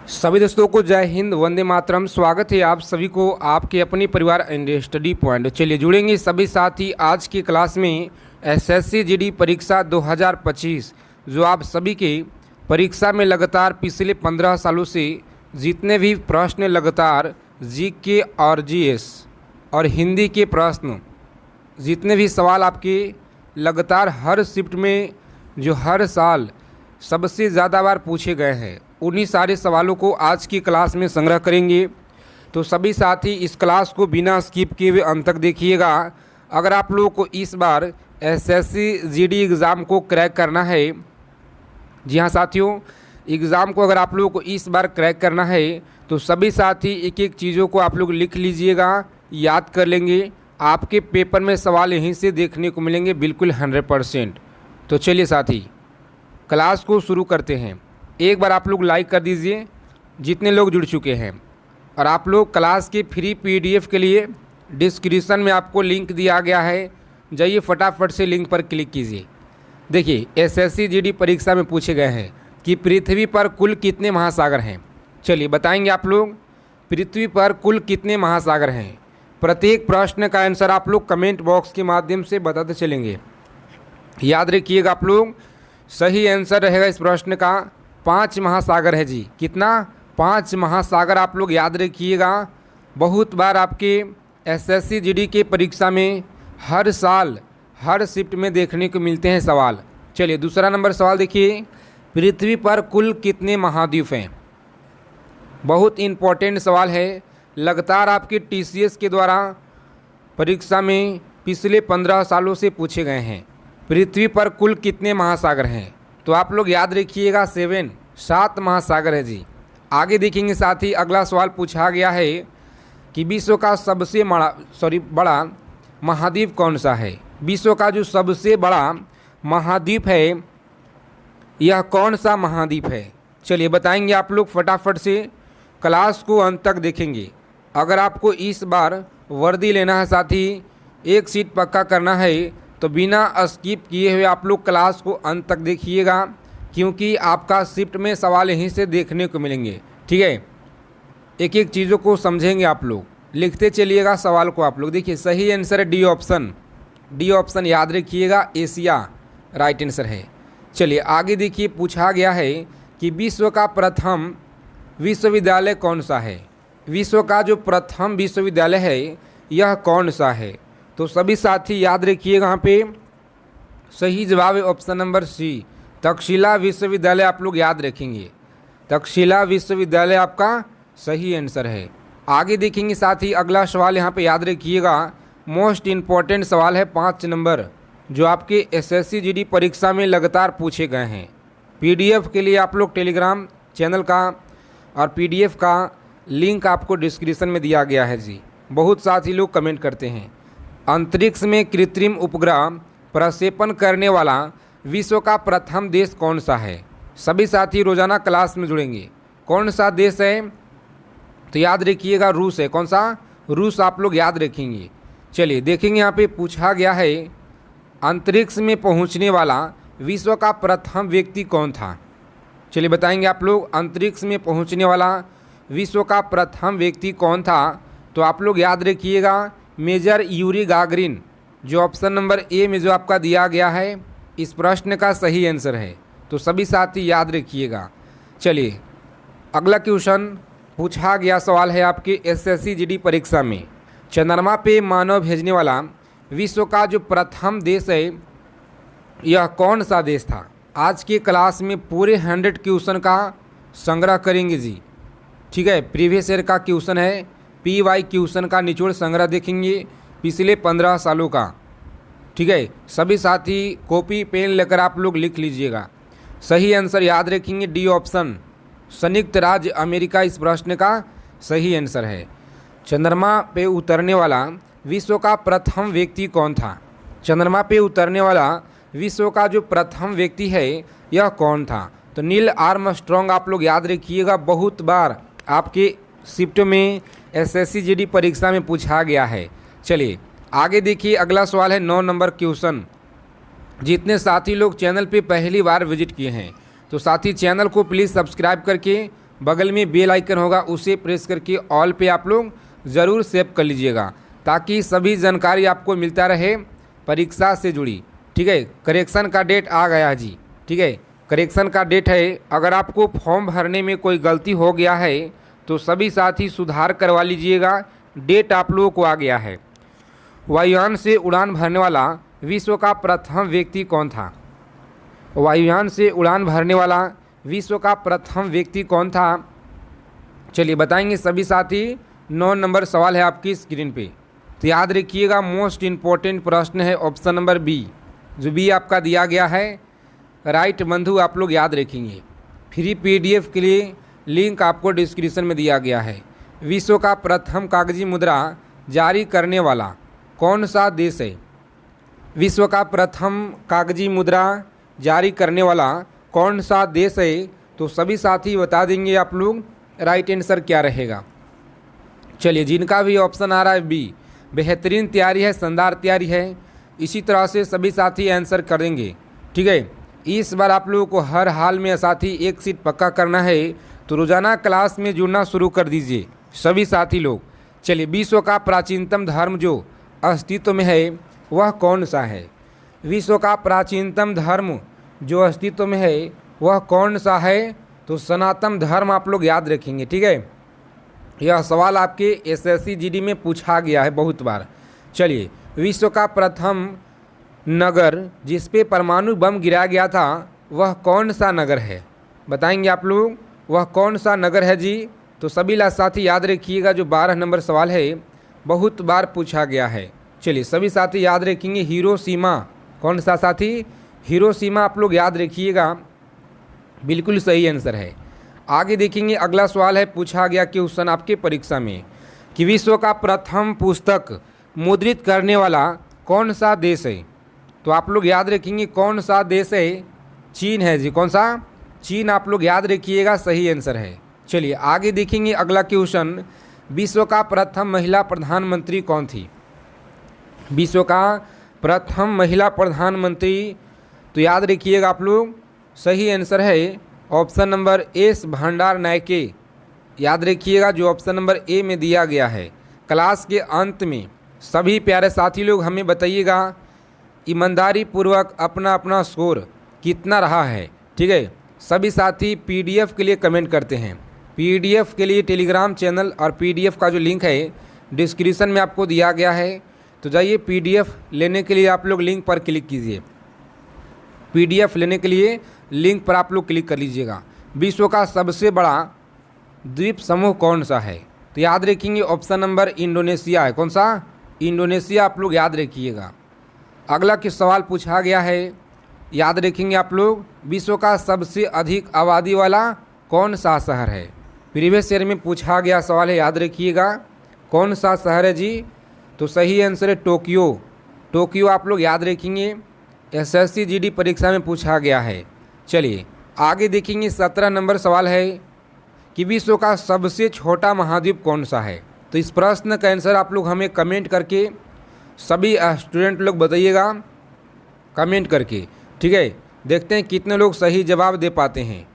सभी दोस्तों को जय हिंद, वंदे मातरम। स्वागत है आप सभी को आपके अपने परिवार एंड स्टडी पॉइंट। चलिए जुड़ेंगे सभी साथी आज की क्लास में एसएससी जीडी परीक्षा 2025 जो आप सभी के परीक्षा में लगातार पिछले 15 सालों से जितने भी प्रश्न लगातार जीके और जीएस और हिंदी के प्रश्न जितने भी सवाल आपके लगातार हर शिफ्ट में जो हर साल सबसे ज़्यादा बार पूछे गए हैं, उन्हीं सारे सवालों को आज की क्लास में संग्रह करेंगे। तो सभी साथी इस क्लास को बिना स्किप किए हुए अंत तक देखिएगा। अगर आप लोगों को इस बार एसएससी जीडी एग्ज़ाम को क्रैक करना है, जी हाँ साथियों, एग्ज़ाम को अगर आप लोगों को इस बार क्रैक करना है तो सभी साथी एक एक चीज़ों को आप लोग लिख लीजिएगा, याद कर लेंगे। आपके पेपर में सवाल यहीं से देखने को मिलेंगे बिल्कुल 100%। तो चलिए साथी क्लास को शुरू करते हैं। एक बार आप लोग लाइक कर दीजिए जितने लोग जुड़ चुके हैं, और आप लोग क्लास के फ्री पीडीएफ के लिए डिस्क्रिप्शन में आपको लिंक दिया गया है, जाइए फटाफट से लिंक पर क्लिक कीजिए। देखिए एसएससी जीडी परीक्षा में पूछे गए हैं कि पृथ्वी पर कुल कितने महासागर हैं। चलिए बताएंगे आप लोग पृथ्वी पर कुल कितने महासागर हैं। प्रत्येक प्रश्न का आंसर आप लोग कमेंट बॉक्स के माध्यम से बताते चलेंगे। याद रखिएगा आप लोग, सही आंसर रहेगा इस प्रश्न का 5 महासागर है जी। कितना? 5 महासागर आप लोग याद रखिएगा। बहुत बार आपके एसएससी जीडी के परीक्षा में हर साल हर शिफ्ट में देखने को मिलते हैं सवाल। चलिए दूसरा नंबर सवाल देखिए, पृथ्वी पर कुल कितने महाद्वीप हैं। बहुत इम्पोर्टेंट सवाल है, लगातार आपके टीसीएस के द्वारा परीक्षा में पिछले 15 सालों से पूछे गए हैं। पृथ्वी पर कुल कितने महासागर हैं, तो आप लोग याद रखिएगा 7 महासागर है जी। आगे देखेंगे साथ ही अगला सवाल पूछा गया है कि विश्व का सबसे बड़ा महाद्वीप कौन सा है। विश्व का जो सबसे बड़ा महाद्वीप है यह कौन सा महाद्वीप है। चलिए बताएंगे आप लोग फटाफट से, क्लास को अंत तक देखेंगे। अगर आपको इस बार वर्दी लेना है साथी, एक सीट पक्का करना है, तो बिना स्किप किए हुए आप लोग क्लास को अंत तक देखिएगा, क्योंकि आपका शिफ्ट में सवाल यहीं से देखने को मिलेंगे। ठीक है, एक एक चीज़ों को समझेंगे आप लोग, लिखते चलिएगा सवाल को आप लोग। देखिए सही आंसर है डी ऑप्शन। डी ऑप्शन याद रखिएगा, एशिया राइट आंसर है। चलिए आगे देखिए, पूछा गया है कि विश्व का प्रथम विश्वविद्यालय कौन सा है। विश्व का जो प्रथम विश्वविद्यालय है यह कौन सा है। तो सभी साथी याद रखिएगा, यहाँ पे सही जवाब है ऑप्शन नंबर सी, तक्षशिला विश्वविद्यालय। आप लोग याद रखेंगे, तक्षशिला विश्वविद्यालय आपका सही आंसर है। आगे देखेंगे साथ ही अगला सवाल, यहाँ पे याद रखिएगा मोस्ट इम्पॉर्टेंट सवाल है 5 नंबर, जो आपके एसएससी जीडी परीक्षा में लगातार पूछे गए हैं। पीडीएफ के लिए आप लोग टेलीग्राम चैनल का और पीडीएफ का लिंक आपको डिस्क्रिप्शन में दिया गया है जी। बहुत साथी लोग कमेंट करते हैं, अंतरिक्ष में कृत्रिम उपग्रह प्रक्षेपण करने वाला विश्व का प्रथम देश कौन सा है। सभी साथी रोजाना क्लास में जुड़ेंगे। कौन सा देश है, तो याद रखिएगा रूस है। कौन सा? रूस आप लोग याद रखेंगे। चलिए देखेंगे, यहाँ पे पूछा गया है अंतरिक्ष में पहुँचने वाला विश्व का प्रथम व्यक्ति कौन था। चलिए बताएंगे आप लोग, अंतरिक्ष में पहुँचने वाला विश्व का प्रथम व्यक्ति कौन था। तो आप लोग याद रखिएगा मेजर यूरी गागरिन, जो ऑप्शन नंबर ए में जो आपका दिया गया है इस प्रश्न का सही आंसर है। तो सभी साथी याद रखिएगा। चलिए अगला क्वेश्चन पूछा गया सवाल है आपके एसएससी जीडी परीक्षा में, चंद्रमा पे मानव भेजने वाला विश्व का जो प्रथम देश है यह कौन सा देश था। आज के क्लास में पूरे 100 क्वेश्चन का संग्रह करेंगे जी। ठीक है, प्रीवियस ईयर का क्वेश्चन है, पीवाई क्वेश्चन का निचोड़ संग्रह देखेंगे पिछले 15 सालों का। ठीक है, सभी साथी कॉपी पेन लेकर आप लोग लिख लीजिएगा। सही आंसर याद रखेंगे डी ऑप्शन, संयुक्त राज्य अमेरिका इस प्रश्न का सही आंसर है। चंद्रमा पे उतरने वाला विश्व का प्रथम व्यक्ति कौन था। चंद्रमा पे उतरने वाला विश्व का जो प्रथम व्यक्ति है यह कौन था। तो नील आर्मस्ट्रॉन्ग आप लोग याद रखिएगा, बहुत बार आपके शिफ्ट में एसएससी जीडी परीक्षा में पूछा गया है। चलिए आगे देखिए, अगला सवाल है 9 नंबर क्वेश्चन। जितने साथी लोग चैनल पे पहली बार विजिट किए हैं तो साथी चैनल को प्लीज़ सब्सक्राइब करके बगल में बेल आइकन होगा उसे प्रेस करके ऑल पे आप लोग ज़रूर सेव कर लीजिएगा, ताकि सभी जानकारी आपको मिलता रहे परीक्षा से जुड़ी। ठीक है, करेक्शन का डेट आ गया जी। ठीक है, करेक्शन का डेट है। अगर आपको फॉर्म भरने में कोई गलती हो गया है तो सभी साथी सुधार करवा लीजिएगा, डेट आप लोगों को आ गया है। वायुयान से उड़ान भरने वाला विश्व का प्रथम व्यक्ति कौन था? वायुयान से उड़ान भरने वाला विश्व का प्रथम व्यक्ति कौन था? चलिए बताएंगे सभी साथी। 9 नंबर सवाल है आपकी स्क्रीन पे, तो याद रखिएगा मोस्ट इम्पोर्टेंट प्रश्न है ऑप्शन नंबर बी, जो बी आपका दिया गया है राइट बंधु, आप लोग याद रखेंगे। फ्री पीडीएफ के लिए लिंक आपको डिस्क्रिप्शन में दिया गया है। विश्व का प्रथम कागजी मुद्रा जारी करने वाला कौन सा देश है? विश्व का प्रथम कागजी मुद्रा जारी करने वाला कौन सा देश है? तो सभी साथी बता देंगे आप लोग राइट आंसर क्या रहेगा। चलिए, जिनका भी ऑप्शन आ रहा है बी, बेहतरीन तैयारी है, शानदार तैयारी है। इसी तरह से सभी साथी आंसर करेंगे। ठीक है, इस बार आप लोगों को हर हाल में साथी एक सीट पक्का करना है, तो रोज़ाना क्लास में जुड़ना शुरू कर दीजिए सभी साथी लोग। चलिए, विश्व का प्राचीनतम धर्म जो अस्तित्व में है वह कौन सा है? विश्व का प्राचीनतम धर्म जो अस्तित्व में है वह कौन सा है? तो सनातन धर्म आप लोग याद रखेंगे। ठीक है, यह सवाल आपके एसएससी जीडी में पूछा गया है बहुत बार। चलिए, विश्व का प्रथम नगर जिस पे परमाणु बम गिराया गया था वह कौन सा नगर है? बताएंगे आप लोग वह कौन सा नगर है जी। तो सभी साथी याद रखिएगा, जो 12 नंबर सवाल है बहुत बार पूछा गया है। चलिए, सभी साथी याद रखेंगे हिरोशिमा। कौन सा साथी? हिरोशिमा आप लोग याद रखिएगा, बिल्कुल सही आंसर है। आगे देखेंगे, अगला सवाल है पूछा गया क्वेश्चन आपके परीक्षा में कि विश्व का प्रथम पुस्तक मुद्रित करने वाला कौन सा देश है? तो आप लोग याद रखेंगे कौन सा देश है? चीन है जी। कौन सा? चीन आप लोग याद रखिएगा, सही आंसर है। चलिए आगे देखेंगे अगला क्वेश्चन, विश्व का प्रथम महिला प्रधानमंत्री कौन थी? विश्व का प्रथम महिला प्रधानमंत्री, तो याद रखिएगा आप लोग, सही आंसर है ऑप्शन नंबर एस भंडार नायके। याद रखिएगा, जो ऑप्शन नंबर ए में दिया गया है। क्लास के अंत में सभी प्यारे साथी लोग हमें बताइएगा ईमानदारी पूर्वक अपना अपना स्कोर कितना रहा है। ठीक है, सभी साथी पीडीएफ के लिए कमेंट करते हैं। पीडीएफ के लिए टेलीग्राम चैनल और पीडीएफ का जो लिंक है डिस्क्रिप्शन में आपको दिया गया है, तो जाइए पीडीएफ लेने के लिए आप लोग लिंक पर क्लिक कीजिए। पीडीएफ लेने के लिए लिंक पर आप लोग क्लिक कर लीजिएगा। विश्व का सबसे बड़ा द्वीप समूह कौन सा है? तो याद रखेंगे ऑप्शन नंबर इंडोनेशिया है। कौन सा? इंडोनेशिया आप लोग याद रखिएगा। अगला किस सवाल पूछा गया है, याद रखेंगे आप लोग, विश्व का सबसे अधिक आबादी वाला कौन सा शहर है? प्रीवियस ईयर में पूछा गया सवाल है, याद रखिएगा कौन सा शहर है जी। तो सही आंसर है टोक्यो। टोक्यो आप लोग याद रखेंगे, एसएससी जीडी परीक्षा में पूछा गया है। चलिए आगे देखेंगे, 17 नंबर सवाल है कि विश्व का सबसे छोटा महाद्वीप कौन सा है? तो इस प्रश्न का आंसर आप लोग हमें कमेंट करके सभी स्टूडेंट लोग बताइएगा, कमेंट करके। ठीक है, देखते हैं कितने लोग सही जवाब दे पाते हैं।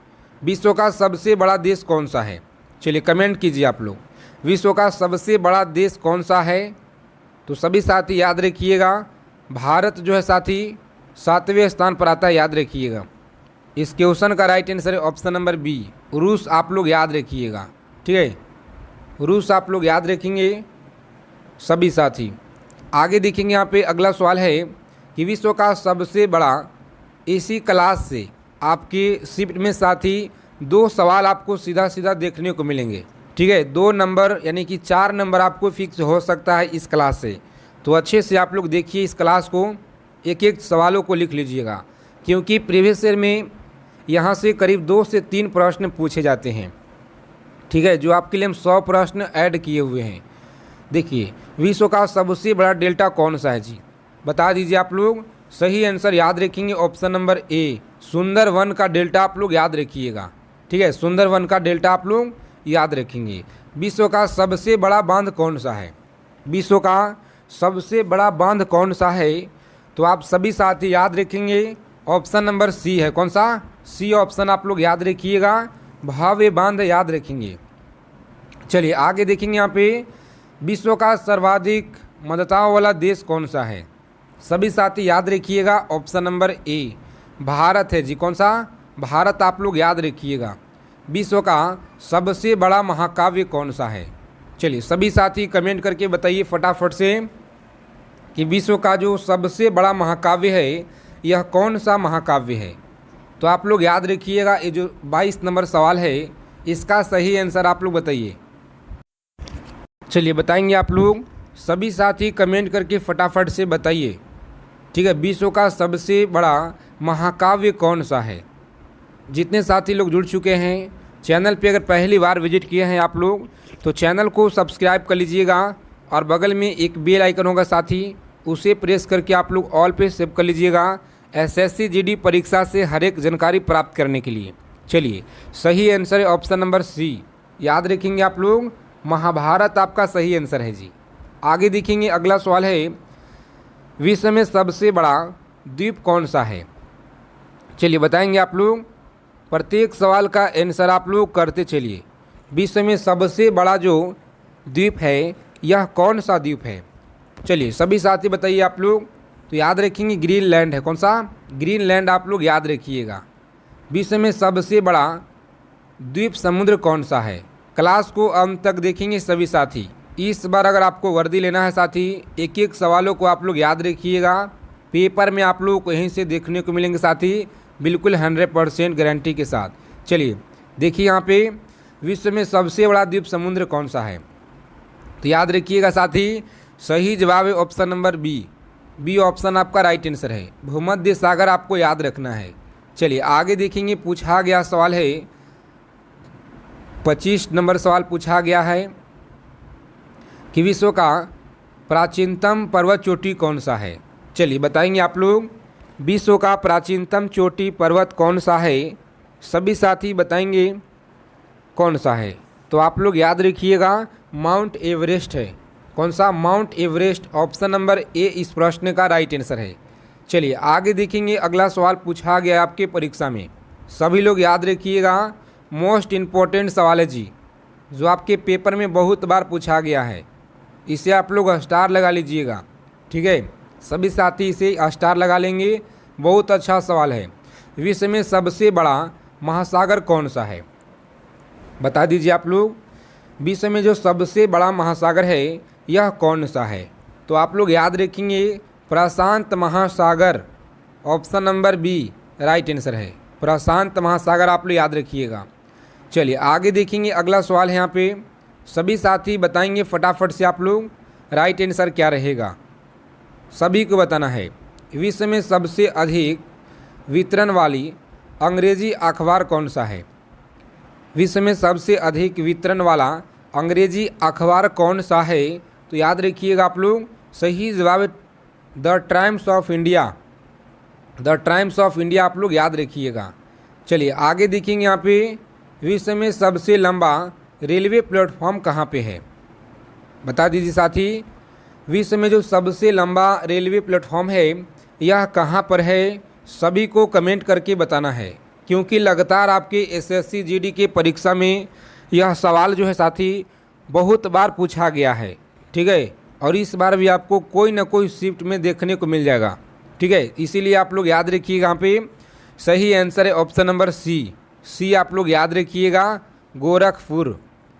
विश्व का सबसे बड़ा देश कौन सा है? चलिए कमेंट कीजिए आप लोग, विश्व का सबसे बड़ा देश कौन सा है? तो सभी साथी याद रखिएगा, भारत जो है साथी 7वें स्थान पर आता है, याद रखिएगा। इस क्वेश्चन का राइट आंसर है ऑप्शन नंबर बी, रूस आप लोग याद रखिएगा। ठीक है, रूस आप लोग याद रखेंगे सभी साथी। आगे देखेंगे यहाँ पे अगला सवाल है कि विश्व का सबसे बड़ा इसी क्लास से आपके शिफ्ट में साथी 2 सवाल आपको सीधा सीधा देखने को मिलेंगे। ठीक है, 2 नंबर यानी कि 4 नंबर आपको फिक्स हो सकता है इस क्लास से। तो अच्छे से आप लोग देखिए इस क्लास को, एक एक सवालों को लिख लीजिएगा, क्योंकि प्रीवियस ईयर में यहाँ से करीब 2 से 3 प्रश्न पूछे जाते हैं। ठीक है, जो आपके लिए हम 100 प्रश्न ऐड किए हुए हैं। देखिए, विश्व का सबसे बड़ा डेल्टा कौन सा है जी, बता दीजिए आप लोग। सही आंसर याद रखेंगे ऑप्शन नंबर ए, सुंदरवन का डेल्टा आप लोग याद रखिएगा। ठीक है, सुंदरवन का डेल्टा आप लोग याद रखेंगे। विश्व का सबसे बड़ा बांध कौन सा है? विश्व का सबसे बड़ा बांध कौन सा है? तो आप सभी साथी याद रखेंगे ऑप्शन नंबर सी है। कौन सा? सी ऑप्शन आप लोग याद रखिएगा, भव्य बांध याद रखेंगे। चलिए आगे देखेंगे यहाँ पे विश्व का सर्वाधिक मतदाताओं वाला देश कौन सा है। सभी साथी याद रखिएगा, ऑप्शन नंबर ए भारत है जी। कौन सा? भारत आप लोग याद रखिएगा। विश्व का सबसे बड़ा महाकाव्य कौन सा है? चलिए सभी साथी कमेंट करके बताइए फटाफट से कि विश्व का जो सबसे बड़ा महाकाव्य है यह कौन सा महाकाव्य है। तो आप लोग याद रखिएगा, ये जो 22 नंबर सवाल है इसका सही आंसर आप लोग बताइए। चलिए बताएंगे आप लोग, सभी साथी कमेंट करके फटाफट से बताइए, ठीक है। विश्व का सबसे बड़ा महाकाव्य कौन सा है? जितने साथी लोग जुड़ चुके हैं चैनल पे, अगर पहली बार विजिट किए हैं आप लोग तो चैनल को सब्सक्राइब कर लीजिएगा और बगल में एक बेल आइकन होगा साथी, उसे प्रेस करके आप लोग ऑल पे सेव कर लीजिएगा एसएससी जीडी परीक्षा से हर एक जानकारी प्राप्त करने के लिए। चलिए सही आंसर है ऑप्शन नंबर सी, याद रखेंगे आप लोग, महाभारत आपका सही आंसर है जी। आगे देखेंगे अगला सवाल है, विश्व में सबसे बड़ा द्वीप कौन सा है? चलिए बताएंगे आप लोग, प्रत्येक सवाल का आंसर आप लोग करते चलिए। विश्व में सबसे बड़ा जो द्वीप है यह कौन सा द्वीप है? चलिए सभी साथी बताइए आप लोग। तो याद रखेंगे ग्रीनलैंड है। कौन सा? ग्रीनलैंड आप लोग याद रखिएगा। विश्व में सबसे बड़ा द्वीप समुद्र कौन सा है? क्लास को अंत तक देखेंगे सभी साथी। इस बार अगर आपको वर्दी लेना है साथी, एक एक सवालों को आप लोग याद रखिएगा, पेपर में आप लोग को यहीं से देखने को मिलेंगे साथी, बिल्कुल 100% गारंटी के साथ। चलिए देखिए यहाँ पे विश्व में सबसे बड़ा द्वीप समुद्र कौन सा है? तो याद रखिएगा साथी, सही जवाब है option number B. B option आपका राइट आंसर है। भूमध्य सागर आपको याद रखना है। चलिए आगे देखेंगे, पूछा गया सवाल है 25 नंबर सवाल पूछा गया है कि विश्व का प्राचीनतम पर्वत चोटी कौन सा है? चलिए बताएंगे आप लोग, विश्व का प्राचीनतम चोटी पर्वत कौन सा है? सभी साथी बताएंगे कौन सा है। तो आप लोग याद रखिएगा, माउंट एवरेस्ट है। कौन सा? Mount Everest, option number A इस प्रश्न का राइट आंसर है। चलिए आगे देखेंगे, अगला सवाल पूछा गया आपके परीक्षा में, सभी लोग याद रखिएगा, मोस्ट इम्पोर्टेंट सवाल है जी, जो आपके पेपर में बहुत बार पूछा गया है। इसे आप लोग स्टार लगा लीजिएगा, ठीक है। सभी साथी इसे स्टार लगा लेंगे, बहुत अच्छा सवाल है। विश्व में सबसे बड़ा महासागर कौन सा है? बता दीजिए आप लोग, विश्व में जो सबसे बड़ा महासागर है यह कौन सा है? तो आप लोग याद रखेंगे, प्रशांत महासागर, option number B right answer है। प्रशांत महासागर आप लोग याद रखिएगा। चलिए आगे देखेंगे, अगला सवाल है यहाँ पे, सभी साथी बताएंगे फटाफट से आप लोग राइट आंसर क्या रहेगा, सभी को बताना है। विश्व में सबसे अधिक वितरण वाली अंग्रेजी अखबार कौन सा है? विश्व में सबसे अधिक वितरण वाला अंग्रेजी अखबार कौन सा है? तो याद रखिएगा आप लोग, सही जवाब the times of India. The times of India आप लोग याद रखिएगा। चलिए आगे देखेंगे यहाँ पे, विश्व में सबसे लंबा रेलवे प्लेटफॉर्म कहाँ पे है? बता दीजिए साथी, विश्व में जो सबसे लंबा रेलवे प्लेटफॉर्म है यह कहाँ पर है? सभी को कमेंट करके बताना है, क्योंकि लगातार आपके एसएससी जीडी के परीक्षा में यह सवाल जो है साथी बहुत बार पूछा गया है, ठीक है। और इस बार भी आपको कोई ना कोई शिफ्ट में देखने को मिल जाएगा, ठीक है। इसीलिए आप लोग याद रखिएगा, यहाँ पे सही आंसर है ऑप्शन नंबर सी। सी आप लोग याद रखिएगा, गोरखपुर।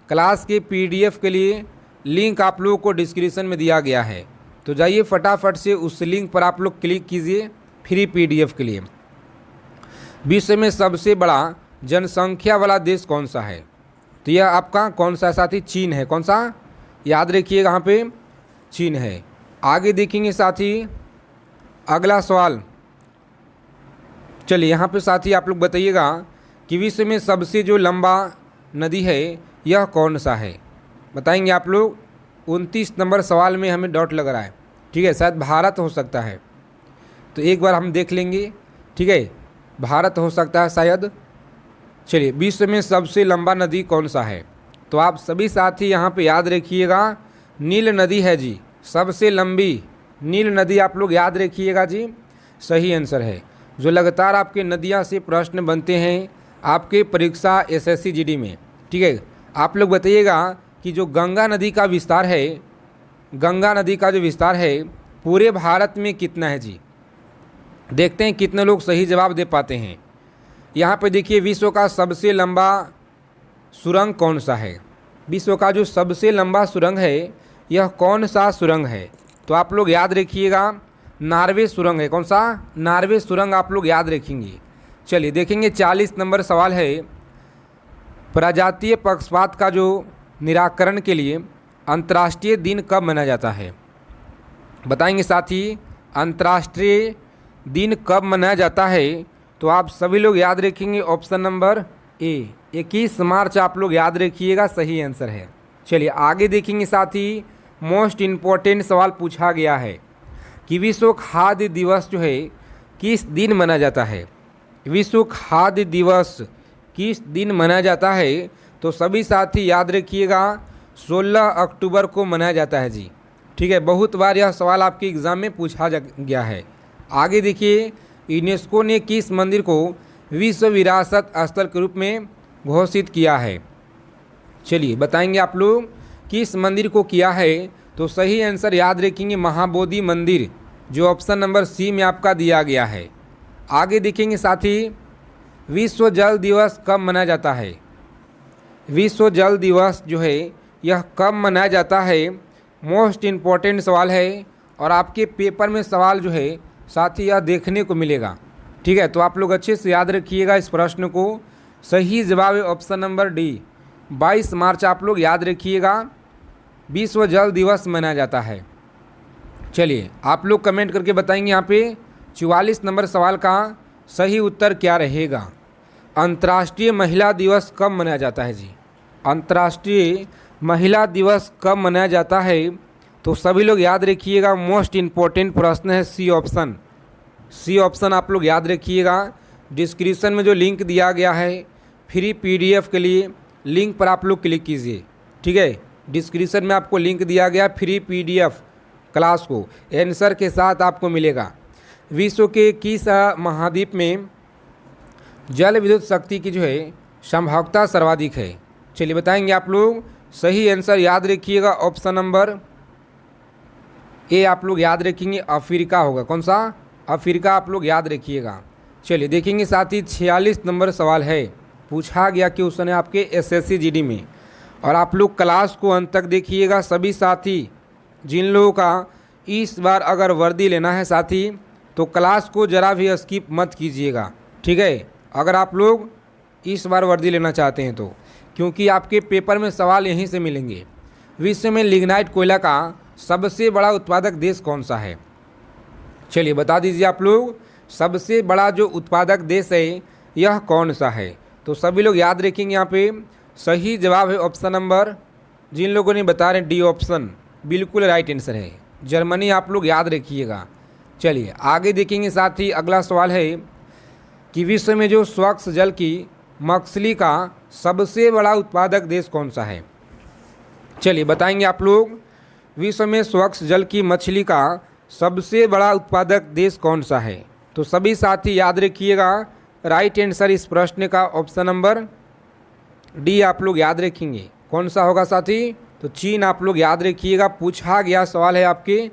क्लास के पीडीएफ के लिए लिंक आप लोगों को डिस्क्रिप्शन में दिया गया है, तो जाइए फटाफट से उस लिंक पर आप लोग क्लिक कीजिए फ्री पीडीएफ के लिए। विश्व में सबसे बड़ा जनसंख्या वाला देश कौन सा है? तो यह आपका कौन सा साथी? चीन है। कौन सा? याद रखिएगा, यहाँ पे चीन है। आगे देखेंगे साथी अगला सवाल। चलिए यहाँ पे साथी आप लोग बताइएगा कि विश्व में सबसे जो लंबा नदी है यह कौन सा है? बताएंगे आप लोग। 29 नंबर सवाल में हमें डॉट लग रहा है, ठीक है, शायद भारत हो सकता है, तो एक बार हम देख लेंगे, ठीक है, भारत हो सकता है शायद। चलिए, विश्व में सबसे लंबा नदी कौन सा है? तो आप सभी साथी यहाँ पे याद रखिएगा, नील नदी है जी, सबसे लंबी नील नदी आप लोग याद रखिएगा जी, सही आंसर है। जो लगातार आपके नदियाँ से प्रश्न बनते हैं, आपके परीक्षा एसएससी जीडी में। ठीक है, आप लोग बताइएगा कि जो गंगा नदी का विस्तार है, गंगा नदी का जो विस्तार है पूरे भारत में कितना है जी। देखते हैं कितने लोग सही जवाब दे पाते हैं। यहाँ पे देखिए विश्व का सबसे लंबा सुरंग कौन सा है। विश्व का जो सबसे लंबा सुरंग है यह कौन सा सुरंग है, तो आप लोग याद रखिएगा नॉर्वे सुरंग है। कौन सा? नॉर्वे सुरंग आप लोग याद रखेंगे। चलिए देखेंगे 40 नंबर सवाल है, प्रजातीय पक्षपात का जो निराकरण के लिए अंतर्राष्ट्रीय दिन कब मनाया जाता है, बताएंगे साथी। अंतर्राष्ट्रीय दिन कब मनाया जाता है, तो आप सभी लोग याद रखेंगे ऑप्शन नंबर ए 21 मार्च आप लोग याद रखिएगा, सही आंसर है। चलिए आगे देखेंगे साथी, मोस्ट इम्पोर्टेंट सवाल पूछा गया है कि विश्व खाद्य दिवस जो है किस दिन मनाया जाता है। विश्व खाद्य दिवस किस दिन मनाया जाता है, तो सभी साथी याद रखिएगा 16 अक्टूबर को मनाया जाता है जी। ठीक है, बहुत बार यह सवाल आपके एग्ज़ाम में पूछा गया है। आगे देखिए, यूनेस्को ने किस मंदिर को विश्व विरासत स्थल के रूप में घोषित किया है। चलिए बताएंगे आप लोग किस मंदिर को किया है, तो सही आंसर याद रखेंगे महाबोधि मंदिर, जो ऑप्शन नंबर सी में आपका दिया गया है। आगे देखेंगे साथी, विश्व जल दिवस कब मनाया जाता है। विश्व जल दिवस जो है यह कब मनाया जाता है, मोस्ट इम्पॉर्टेंट सवाल है और आपके पेपर में सवाल जो है साथ ही यह देखने को मिलेगा। ठीक है, तो आप लोग अच्छे से याद रखिएगा इस प्रश्न को। सही जवाब है ऑप्शन नंबर डी, 22 मार्च आप लोग याद रखिएगा विश्व जल दिवस मनाया जाता है। चलिए आप लोग कमेंट करके बताएंगे यहाँ पे 44 नंबर सवाल का सही उत्तर क्या रहेगा। अंतर्राष्ट्रीय महिला दिवस कब मनाया जाता है जी। अंतर्राष्ट्रीय महिला दिवस कब मनाया जाता है, तो सभी लोग याद रखिएगा मोस्ट इम्पोर्टेंट प्रश्न है सी ऑप्शन। सी ऑप्शन आप लोग याद रखिएगा। डिस्क्रिप्शन में जो लिंक दिया गया है फ्री पीडीएफ के लिए, लिंक पर आप लोग क्लिक कीजिए। ठीक है, डिस्क्रिप्शन में आपको लिंक दिया गया फ्री पीडीएफ क्लास को आंसर के साथ आपको मिलेगा। विश्व के किस महाद्वीप में जल विद्युत शक्ति की जो है संभाव्यता सर्वाधिक है। चलिए बताएंगे आप लोग। सही आंसर याद रखिएगा ऑप्शन नंबर ए आप लोग याद रखेंगे, अफ्रीका होगा। कौन सा? अफ्रीका आप लोग याद रखिएगा। चलिए देखेंगे साथ ही 46 नंबर सवाल है, पूछा गया क्वेश्चन है आपके एसएससी जीडी में, और आप लोग क्लास को अंत तक देखिएगा। सभी साथी जिन लोगों का इस बार अगर वर्दी लेना है साथी, तो क्लास को ज़रा भी स्किप मत कीजिएगा। ठीक है, अगर आप लोग इस बार वर्दी लेना चाहते हैं तो, क्योंकि आपके पेपर में सवाल यहीं से मिलेंगे। विश्व में लिग्नाइट कोयला का सबसे बड़ा उत्पादक देश कौन सा है। चलिए बता दीजिए आप लोग, सबसे बड़ा जो उत्पादक देश है यह कौन सा है, तो सभी लोग याद रखेंगे। यहाँ पे सही जवाब है ऑप्शन नंबर, जिन लोगों ने बता रहे डी ऑप्शन बिल्कुल राइट आंसर है, जर्मनी आप लोग याद रखिएगा। चलिए आगे देखेंगे साथ ही अगला सवाल है कि विश्व में जो स्वच्छ जल की मछली का सबसे बड़ा उत्पादक देश कौन सा है। चलिए बताएंगे आप लोग, विश्व में स्वच्छ जल की मछली का सबसे बड़ा उत्पादक देश कौन सा है, तो सभी साथी याद रखिएगा राइट आंसर इस प्रश्न का ऑप्शन नंबर डी आप लोग याद रखेंगे। कौन सा होगा साथी, तो चीन आप लोग याद रखिएगा। पूछा गया सवाल है आपके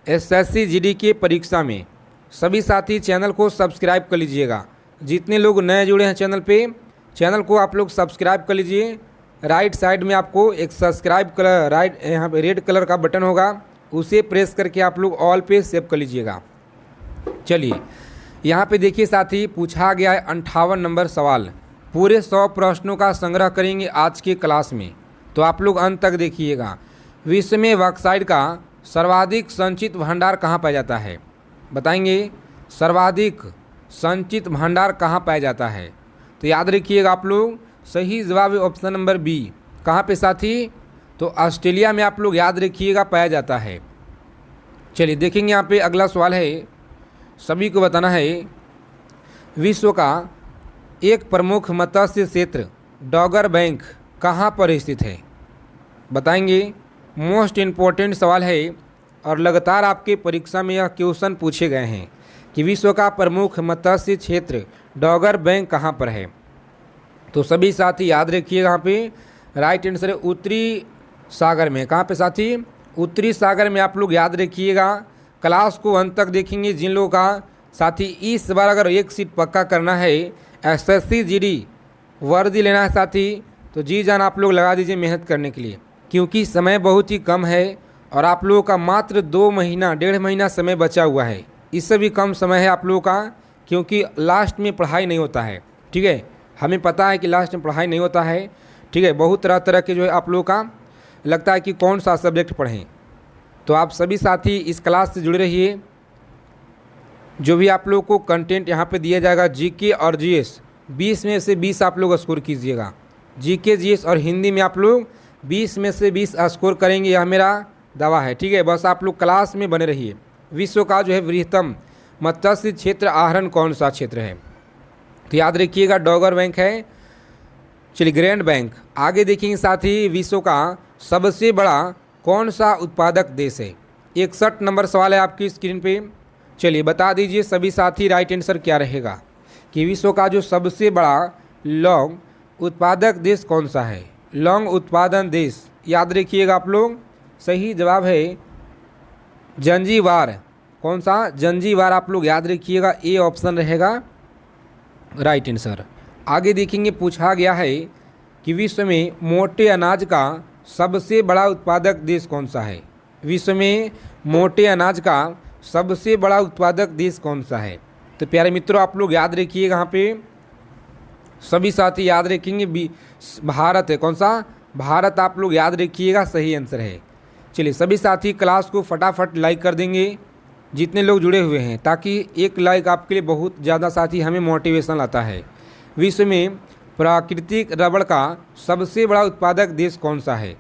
एसएससी जीडी के परीक्षा में। सभी साथी चैनल को सब्सक्राइब कर लीजिएगा। जितने लोग नए जुड़े हैं चैनल पे, चैनल को आप लोग सब्सक्राइब कर लीजिए। राइट साइड में आपको एक सब्सक्राइब कलर राइट यहाँ पे रेड कलर का बटन होगा, उसे प्रेस करके आप लोग ऑल पे सेव कर लीजिएगा। चलिए यहाँ पे देखिए साथी, पूछा गया है 58 नंबर सवाल। पूरे 100 प्रश्नों का संग्रह करेंगे आज के क्लास में, तो आप लोग अंत तक देखिएगा। विश्व में बॉक्साइट का सर्वाधिक संचित भंडार कहाँ पाया जाता है, बताएंगे। सर्वाधिक संचित भंडार कहाँ पाया जाता है, तो याद रखिएगा आप लोग। सही जवाब है ऑप्शन नंबर बी। कहाँ पे साथी, तो ऑस्ट्रेलिया में आप लोग याद रखिएगा पाया जाता है। चलिए देखेंगे यहाँ पे अगला सवाल है, सभी को बताना है विश्व का एक प्रमुख मत्स्य क्षेत्र डॉगर बैंक कहाँ पर स्थित है, बताएंगे। मोस्ट इम्पोर्टेंट सवाल है और लगातार आपके परीक्षा में यह क्वेश्चन पूछे गए हैं कि विश्व का प्रमुख मत्स्य क्षेत्र डॉगर बैंक कहाँ पर है। तो सभी साथी याद रखिएगा यहाँ पे राइट आंसर है उत्तरी सागर में। कहाँ पे साथी? उत्तरी सागर में आप लोग याद रखिएगा। क्लास को अंत तक देखेंगे। जिन लोगों का साथी इस बार अगर एक सीट पक्का करना है, एसएससी जीडी वर्दी लेना है साथी, तो जी जान आप लोग लगा दीजिए मेहनत करने के लिए, क्योंकि समय बहुत ही कम है और आप लोगों का मात्र 2 महीना 1.5 महीना समय बचा हुआ है। इससे भी कम समय है आप लोगों का, क्योंकि लास्ट में पढ़ाई नहीं होता है। ठीक है, हमें पता है कि लास्ट में पढ़ाई नहीं होता है। ठीक है, बहुत तरह तरह के जो है आप लोगों का लगता है कि कौन सा सब्जेक्ट पढ़ें। तो आप सभी साथी इस क्लास से जुड़े रहिए। जो भी आप लोगों को कंटेंट यहाँ पे दिया जाएगा जीके और जीएस, 20 में से 20 आप लोग स्कोर कीजिएगा। जीके जीएस और हिंदी में आप लोग 20 में से 20 स्कोर करेंगे, यह मेरा दावा है। ठीक है, बस आप लोग क्लास में बने रहिए। विश्व का जो है बृहत्तम मत्स्य क्षेत्र आहरण कौन सा क्षेत्र है? तो याद रखिएगा डॉगर बैंक है। चलिए ग्रैंड बैंक। आगे देखेंगे साथी, विश्व का सबसे बड़ा कौन सा उत्पादक देश है? 61 नंबर सवाल है आपकी स्क्रीन पे। चलिए बता दीजिए सभी साथी राइट आंसर क्या रहेगा कि विश्व का जो सबसे बड़ा लौंग उत्पादक देश कौन सा है? लौंग उत्पादन देश याद रखिएगा आप लोग। सही जवाब है जंजीबार। कौन सा? जंजीबार आप लोग याद रखिएगा, ए ऑप्शन रहेगा राइट आंसर। आगे देखेंगे, पूछा गया है कि विश्व में मोटे अनाज का सबसे बड़ा उत्पादक देश कौन सा है? विश्व में मोटे अनाज का सबसे बड़ा उत्पादक देश कौन सा है? तो प्यारे मित्रों आप लोग याद रखिएगा, यहाँ पे सभी साथी याद रखेंगे भारत है। कौन सा? भारत आप लोग याद रखिएगा, सही आंसर है। चलिए सभी साथी क्लास को फटाफट लाइक कर देंगे जितने लोग जुड़े हुए हैं, ताकि एक लाइक आपके लिए बहुत ज़्यादा साथी हमें मोटिवेशन लाता है। विश्व में प्राकृतिक रबड़ का सबसे बड़ा उत्पादक देश कौन सा है?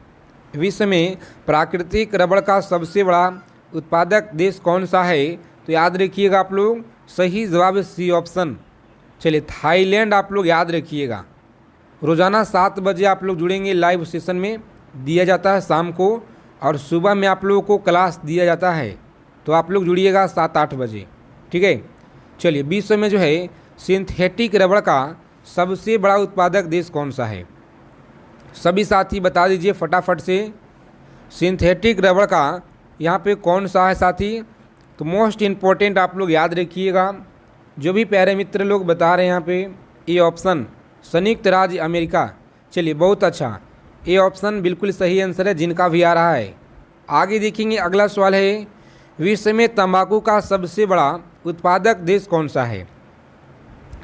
विश्व में प्राकृतिक रबड़ का सबसे बड़ा उत्पादक देश कौन सा है? तो याद रखिएगा आप लोग, सही जवाब सी ऑप्शन। चलिए थाईलैंड आप लोग याद रखिएगा। रोज़ाना 7 बजे आप लोग जुड़ेंगे, लाइव सेशन में दिया जाता है शाम को, और सुबह में आप लोगों को क्लास दिया जाता है। तो आप लोग जुड़िएगा 7-8 बजे। ठीक है, चलिए विश्व में जो है सिंथेटिक रबड़ का सबसे बड़ा उत्पादक देश कौन सा है? सभी साथी बता दीजिए फटाफट से, सिंथेटिक रबड़ का यहाँ पे कौन सा है साथी? तो मोस्ट इम्पोर्टेंट आप लोग याद रखिएगा। जो भी प्यारे मित्र लोग बता रहे हैं यहाँ पे, ए ऑप्शन संयुक्त राज्य अमेरिका। चलिए बहुत अच्छा, ए ऑप्शन बिल्कुल सही आंसर है जिनका भी आ रहा है। आगे देखेंगे, अगला सवाल है, विश्व में तंबाकू का सबसे बड़ा उत्पादक देश कौन सा है?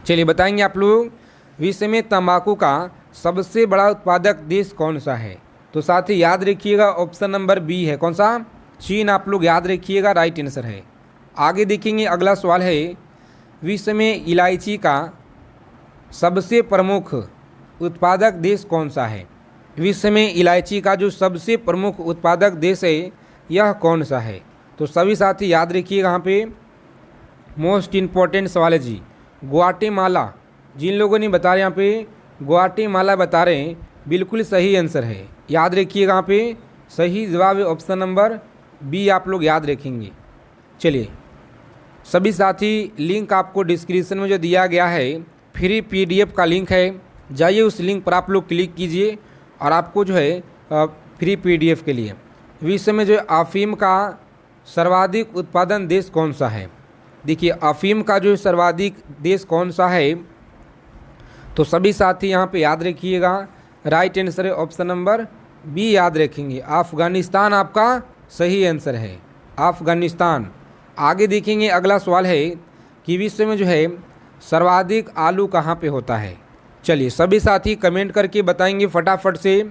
चलिए बताएंगे आप लोग, विश्व में तंबाकू का सबसे बड़ा उत्पादक देश कौन सा है? तो साथ ही याद रखिएगा ऑप्शन नंबर बी है। कौन सा? चीन आप लोग याद रखिएगा, राइट आंसर है। आगे देखेंगे, अगला सवाल है, विश्व में इलायची का सबसे प्रमुख उत्पादक देश कौन सा है? विश्व में इलायची का जो सबसे प्रमुख उत्पादक देश है, यह कौन सा है? तो सभी साथी याद रखिएगा, यहाँ पे मोस्ट इम्पॉर्टेंट सवाल है जी, ग्वाटेमाला। जिन लोगों ने बता रहे यहाँ पे ग्वाटेमाला बता रहे हैं, बिल्कुल सही आंसर है। याद रखिएगा, यहाँ पे सही जवाब ऑप्शन नंबर बी आप लोग याद रखेंगे। चलिए सभी साथी, लिंक आपको डिस्क्रिप्शन में जो दिया गया है, फ्री पीडीएफ का लिंक है, जाइए उस लिंक पर आप लोग क्लिक कीजिए और आपको जो है फ्री पीडीएफ के लिए विश्व में जो अफीम का सर्वाधिक उत्पादन देश कौन सा है? देखिए अफीम का जो सर्वाधिक देश कौन सा है, तो सभी साथी यहाँ पे याद रखिएगा, राइट आंसर है ऑप्शन नंबर बी याद रखेंगे, अफ़गानिस्तान आपका सही आंसर है, अफ़गानिस्तान। आगे देखेंगे, अगला सवाल है कि विश्व में जो है सर्वाधिक आलू कहाँ पे होता है? चलिए सभी साथी कमेंट करके बताएंगे फटाफट से,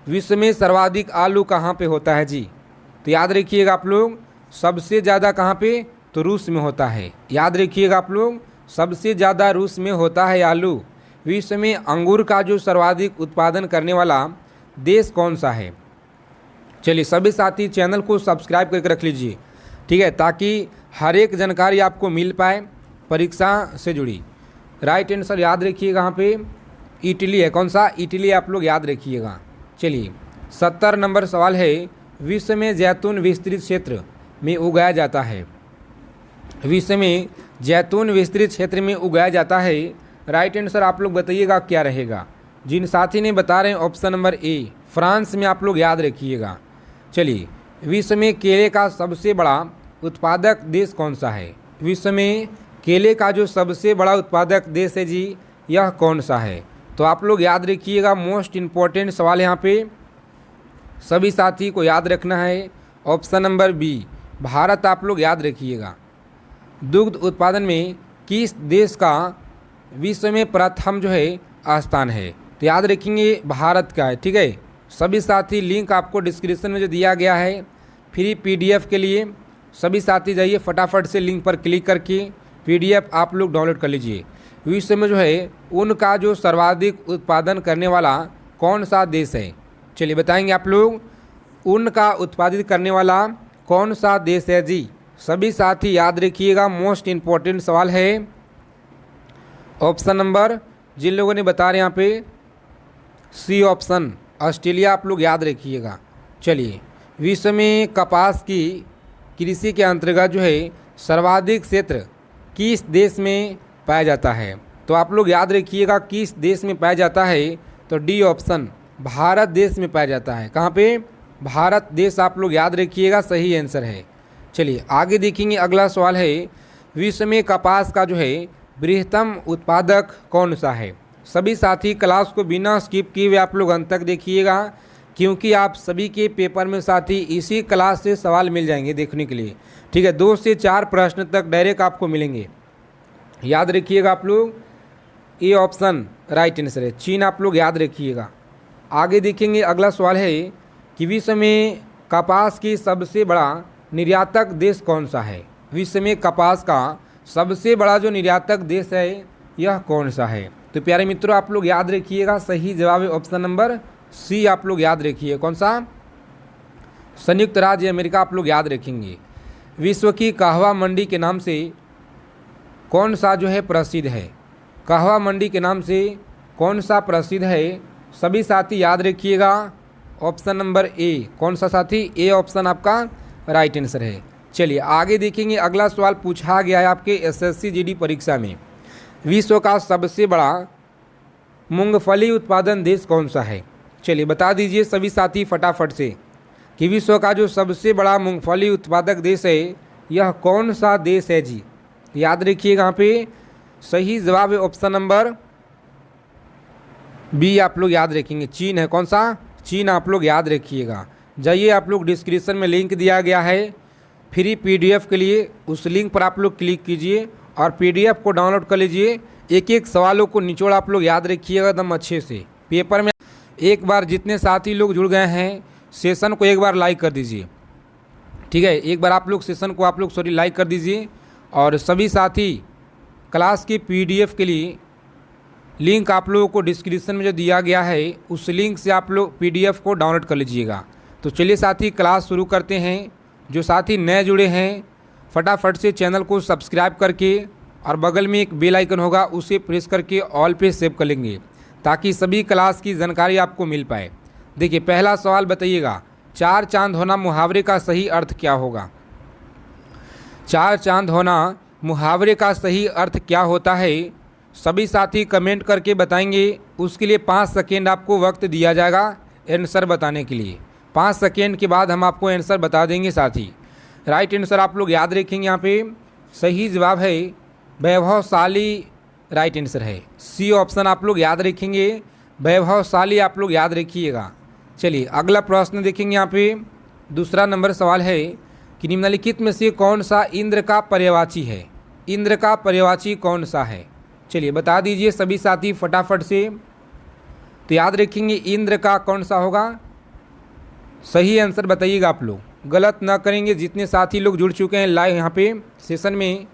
विश्व में सर्वाधिक आलू कहाँ पे होता है जी? तो याद रखिएगा आप लोग, सबसे ज़्यादा कहाँ पे? तो रूस में होता है। याद रखिएगा आप लोग, सबसे ज़्यादा रूस में होता है आलू। विश्व में अंगूर का जो सर्वाधिक उत्पादन करने वाला देश कौन सा है? चलिए सभी साथी चैनल को सब्सक्राइब करके रख लीजिए, ठीक है, ताकि हर एक जानकारी आपको मिल पाए परीक्षा से जुड़ी। राइट आंसर याद रखिएगा, यहाँ पे इटली है। कौन सा? इटली आप लोग याद रखिएगा। चलिए 70 नंबर सवाल है, विश्व में जैतून विस्तृत क्षेत्र में उगाया जाता है? विश्व में जैतून विस्तृत क्षेत्र में उगाया जाता है, राइट आंसर आप लोग बताइएगा क्या रहेगा? जिन साथी ने बता रहे हैं ऑप्शन नंबर ए फ्रांस में, आप लोग याद रखिएगा। चलिए, विश्व में केले का सबसे बड़ा उत्पादक देश कौन सा है? विश्व में केले का जो सबसे बड़ा उत्पादक देश है जी, यह कौन सा है? तो आप लोग याद रखिएगा, मोस्ट इम्पॉर्टेंट सवाल यहाँ पे सभी साथी को याद रखना है। ऑप्शन नंबर बी भारत आप लोग याद रखिएगा। दुग्ध उत्पादन में किस देश का विश्व में प्रथम जो है स्थान है? तो याद रखेंगे भारत का है। ठीक है, सभी साथी लिंक आपको डिस्क्रिप्शन में जो दिया गया है फ्री पीडीएफ के लिए, सभी साथी जाइए फटाफट से लिंक पर क्लिक करके पीडीएफ आप लोग डाउनलोड कर लीजिए। विश्व में जो है उनका जो सर्वाधिक उत्पादन करने वाला कौन सा देश है? चलिए बताएंगे आप लोग, उनका उत्पादित करने वाला कौन सा देश है जी? सभी साथी याद रखिएगा, मोस्ट इम्पॉर्टेंट सवाल है। ऑप्शन नंबर जिन लोगों ने बता रहे यहाँ पे सी ऑप्शन ऑस्ट्रेलिया आप लोग याद रखिएगा। चलिए, विश्व में कपास की कृषि के अंतर्गत जो है सर्वाधिक क्षेत्र किस देश में पाया जाता है? तो आप लोग याद रखिएगा किस देश में पाया जाता है? तो डी ऑप्शन भारत देश में पाया जाता है। कहाँ पे? भारत देश आप लोग याद रखिएगा, सही आंसर है। चलिए आगे देखेंगे, अगला सवाल है, विश्व में कपास का जो है बृहत्तम उत्पादक कौन सा है? सभी साथी क्लास को बिना स्किप किए हुए आप लोग अंत तक देखिएगा, क्योंकि आप सभी के पेपर में साथी इसी क्लास से सवाल मिल जाएंगे देखने के लिए। ठीक है, 2 से 4 प्रश्न तक डायरेक्ट आपको मिलेंगे। याद रखिएगा आप लोग, ए ऑप्शन राइट आंसर है, चीन आप लोग याद रखिएगा। आगे देखेंगे, अगला सवाल है कि विश्व में कपास की सबसे बड़ा निर्यातक देश कौन सा है? विश्व में कपास का सबसे बड़ा जो निर्यातक देश है यह कौन सा है? तो प्यारे मित्रों आप लोग याद रखिएगा, सही जवाब है ऑप्शन नंबर सी आप लोग याद रखिए। कौन सा? संयुक्त राज्य अमेरिका आप लोग याद रखेंगे। विश्व की कहवा मंडी के नाम से कौन सा जो है प्रसिद्ध है? कहवा मंडी के नाम से कौन सा प्रसिद्ध है? सभी साथी याद रखिएगा, ऑप्शन नंबर ए। कौन सा साथी? ए ऑप्शन आपका राइट आंसर है। चलिए आगे देखेंगे, अगला सवाल पूछा गया है आपके एसएससी जीडी परीक्षा में, विश्व का सबसे बड़ा मूंगफली उत्पादन देश कौन सा है? चलिए बता दीजिए सभी साथी फटाफट से कि विश्व का जो सबसे बड़ा मूंगफली उत्पादक देश है यह कौन सा देश है जी? याद रखिएगा, यहाँ पे सही जवाब है ऑप्शन नंबर बी आप लोग याद रखेंगे, चीन है। कौन सा? चीन आप लोग याद रखिएगा। जाइए, आप लोग डिस्क्रिप्शन में लिंक दिया गया है फ्री पीडीएफ के लिए, उस लिंक पर आप लोग क्लिक कीजिए और पीडीएफ को डाउनलोड कर लीजिए। एक एक सवालों को निचोड़ आप लोग याद रखिएगा एकदम अच्छे से। पेपर में एक बार जितने साथी लोग जुड़ गए हैं सेशन को एक बार लाइक कर दीजिए। ठीक है, एक बार आप लोग सेशन को आप लोग लाइक कर दीजिए। और सभी साथी क्लास की पीडीएफ के लिए लिंक आप लोगों को डिस्क्रिप्शन में जो दिया गया है उस लिंक से आप लोग पीडीएफ को डाउनलोड कर लीजिएगा। तो चलिए साथी क्लास शुरू करते हैं। जो साथी नए जुड़े हैं फटाफट से चैनल को सब्सक्राइब करके और बगल में एक बेल आइकन होगा उसे प्रेस करके ऑल पे सेव कर लेंगे, ताकि सभी क्लास की जानकारी आपको मिल पाए। देखिए पहला सवाल बताइएगा, 4 चांद होना मुहावरे का सही अर्थ क्या होगा? 4 चांद होना मुहावरे का सही अर्थ क्या होता है? सभी साथी कमेंट करके बताएंगे। उसके लिए 5 सेकेंड आपको वक्त दिया जाएगा आंसर बताने के लिए। 5 सेकेंड के बाद हम आपको आंसर बता देंगे साथी। राइट आंसर आप लोग याद रखेंगे, यहाँ पे सही जवाब है वैभवशाली, राइट आंसर है सी ऑप्शन आप लोग याद रखेंगे, वैभवशाली आप लोग याद रखिएगा। चलिए अगला प्रश्न देखेंगे, यहाँ पे दूसरा नंबर सवाल है कि निम्नलिखित में से कौन सा इंद्र का पर्यायवाची है? इंद्र का पर्यायवाची कौन सा है? चलिए बता दीजिए सभी साथी फटाफट से। तो याद रखेंगे इंद्र का कौन सा होगा? सही आंसर बताइएगा आप लोग, गलत ना करेंगे। जितने साथी लोग जुड़ चुके हैं लाइव यहाँ पे सेशन में,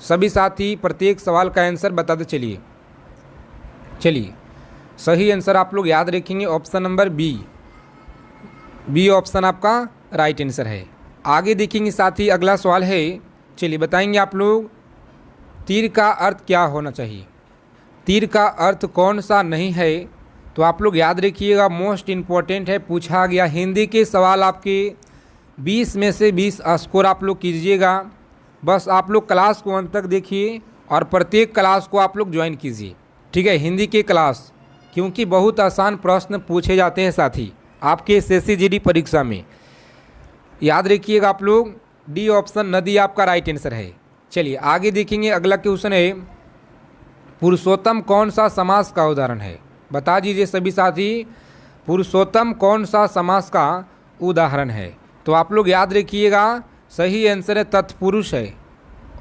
सभी साथी प्रत्येक सवाल का आंसर बताते चलिए। चलिए सही आंसर आप लोग याद रखेंगे, option number B. B option आपका राइट आंसर है। आगे देखेंगे साथी, अगला सवाल है, चलिए बताएंगे आप लोग तीर का अर्थ क्या होना चाहिए? तीर का अर्थ कौन सा नहीं है? तो आप लोग याद रखिएगा, मोस्ट इम्पॉर्टेंट है, पूछा गया हिंदी के सवाल आपके 20 में से 20 स्कोर आप लोग कीजिएगा। बस आप लोग क्लास को अंत तक देखिए और प्रत्येक क्लास को आप लोग ज्वाइन कीजिए। ठीक है, हिंदी के क्लास क्योंकि बहुत आसान प्रश्न पूछे जाते हैं साथी आपके एसएससी जीडी परीक्षा में। याद रखिएगा आप लोग, डी ऑप्शन नदी आपका राइट आंसर है। चलिए आगे देखेंगे, अगला क्वेश्चन है पुरुषोत्तम कौन सा समास का उदाहरण है? बता दीजिए सभी साथी, पुरुषोत्तम कौन सा समास का उदाहरण है? तो आप लोग याद रखिएगा, सही आंसर है तत्पुरुष है।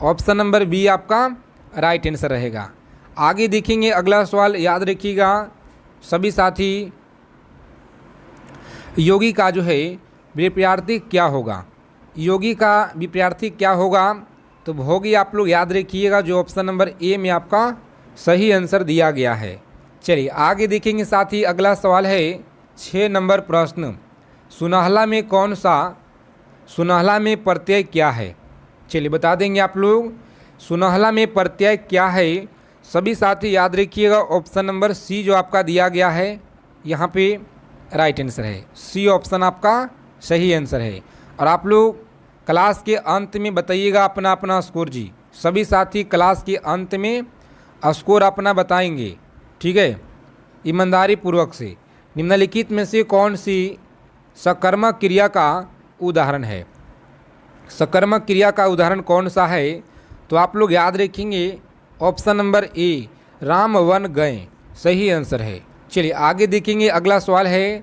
ऑप्शन नंबर बी आपका राइट आंसर रहेगा। आगे देखेंगे अगला सवाल, याद रखिएगा सभी साथी, योगी का जो है विपरीतार्थक क्या होगा? योगी का विपरीतार्थक क्या होगा? तो भोगी आप लोग याद रखिएगा, जो ऑप्शन नंबर ए में आपका सही आंसर दिया गया है। चलिए आगे देखेंगे साथी, अगला सवाल है 6 नंबर प्रश्न, सुनहला में कौन सा, सुनहला में प्रत्यय क्या है? चलिए बता देंगे आप लोग, सुनहला में प्रत्यय क्या है? सभी साथी याद रखिएगा, ऑप्शन नंबर सी जो आपका दिया गया है यहाँ पे राइट आंसर है। सी ऑप्शन आपका सही आंसर है। और आप लोग क्लास के अंत में बताइएगा अपना अपना स्कोर जी। सभी साथी क्लास के अंत में स्कोर अपना बताएंगे, ठीक है, ईमानदारी पूर्वक से। निम्नलिखित में से कौन सी सकर्मक क्रिया का उदाहरण है? सकर्मक क्रिया का उदाहरण कौन सा है? तो आप लोग याद रखेंगे, option number A Ram one गए सही आंसर है। चलिए आगे देखेंगे, अगला सवाल है,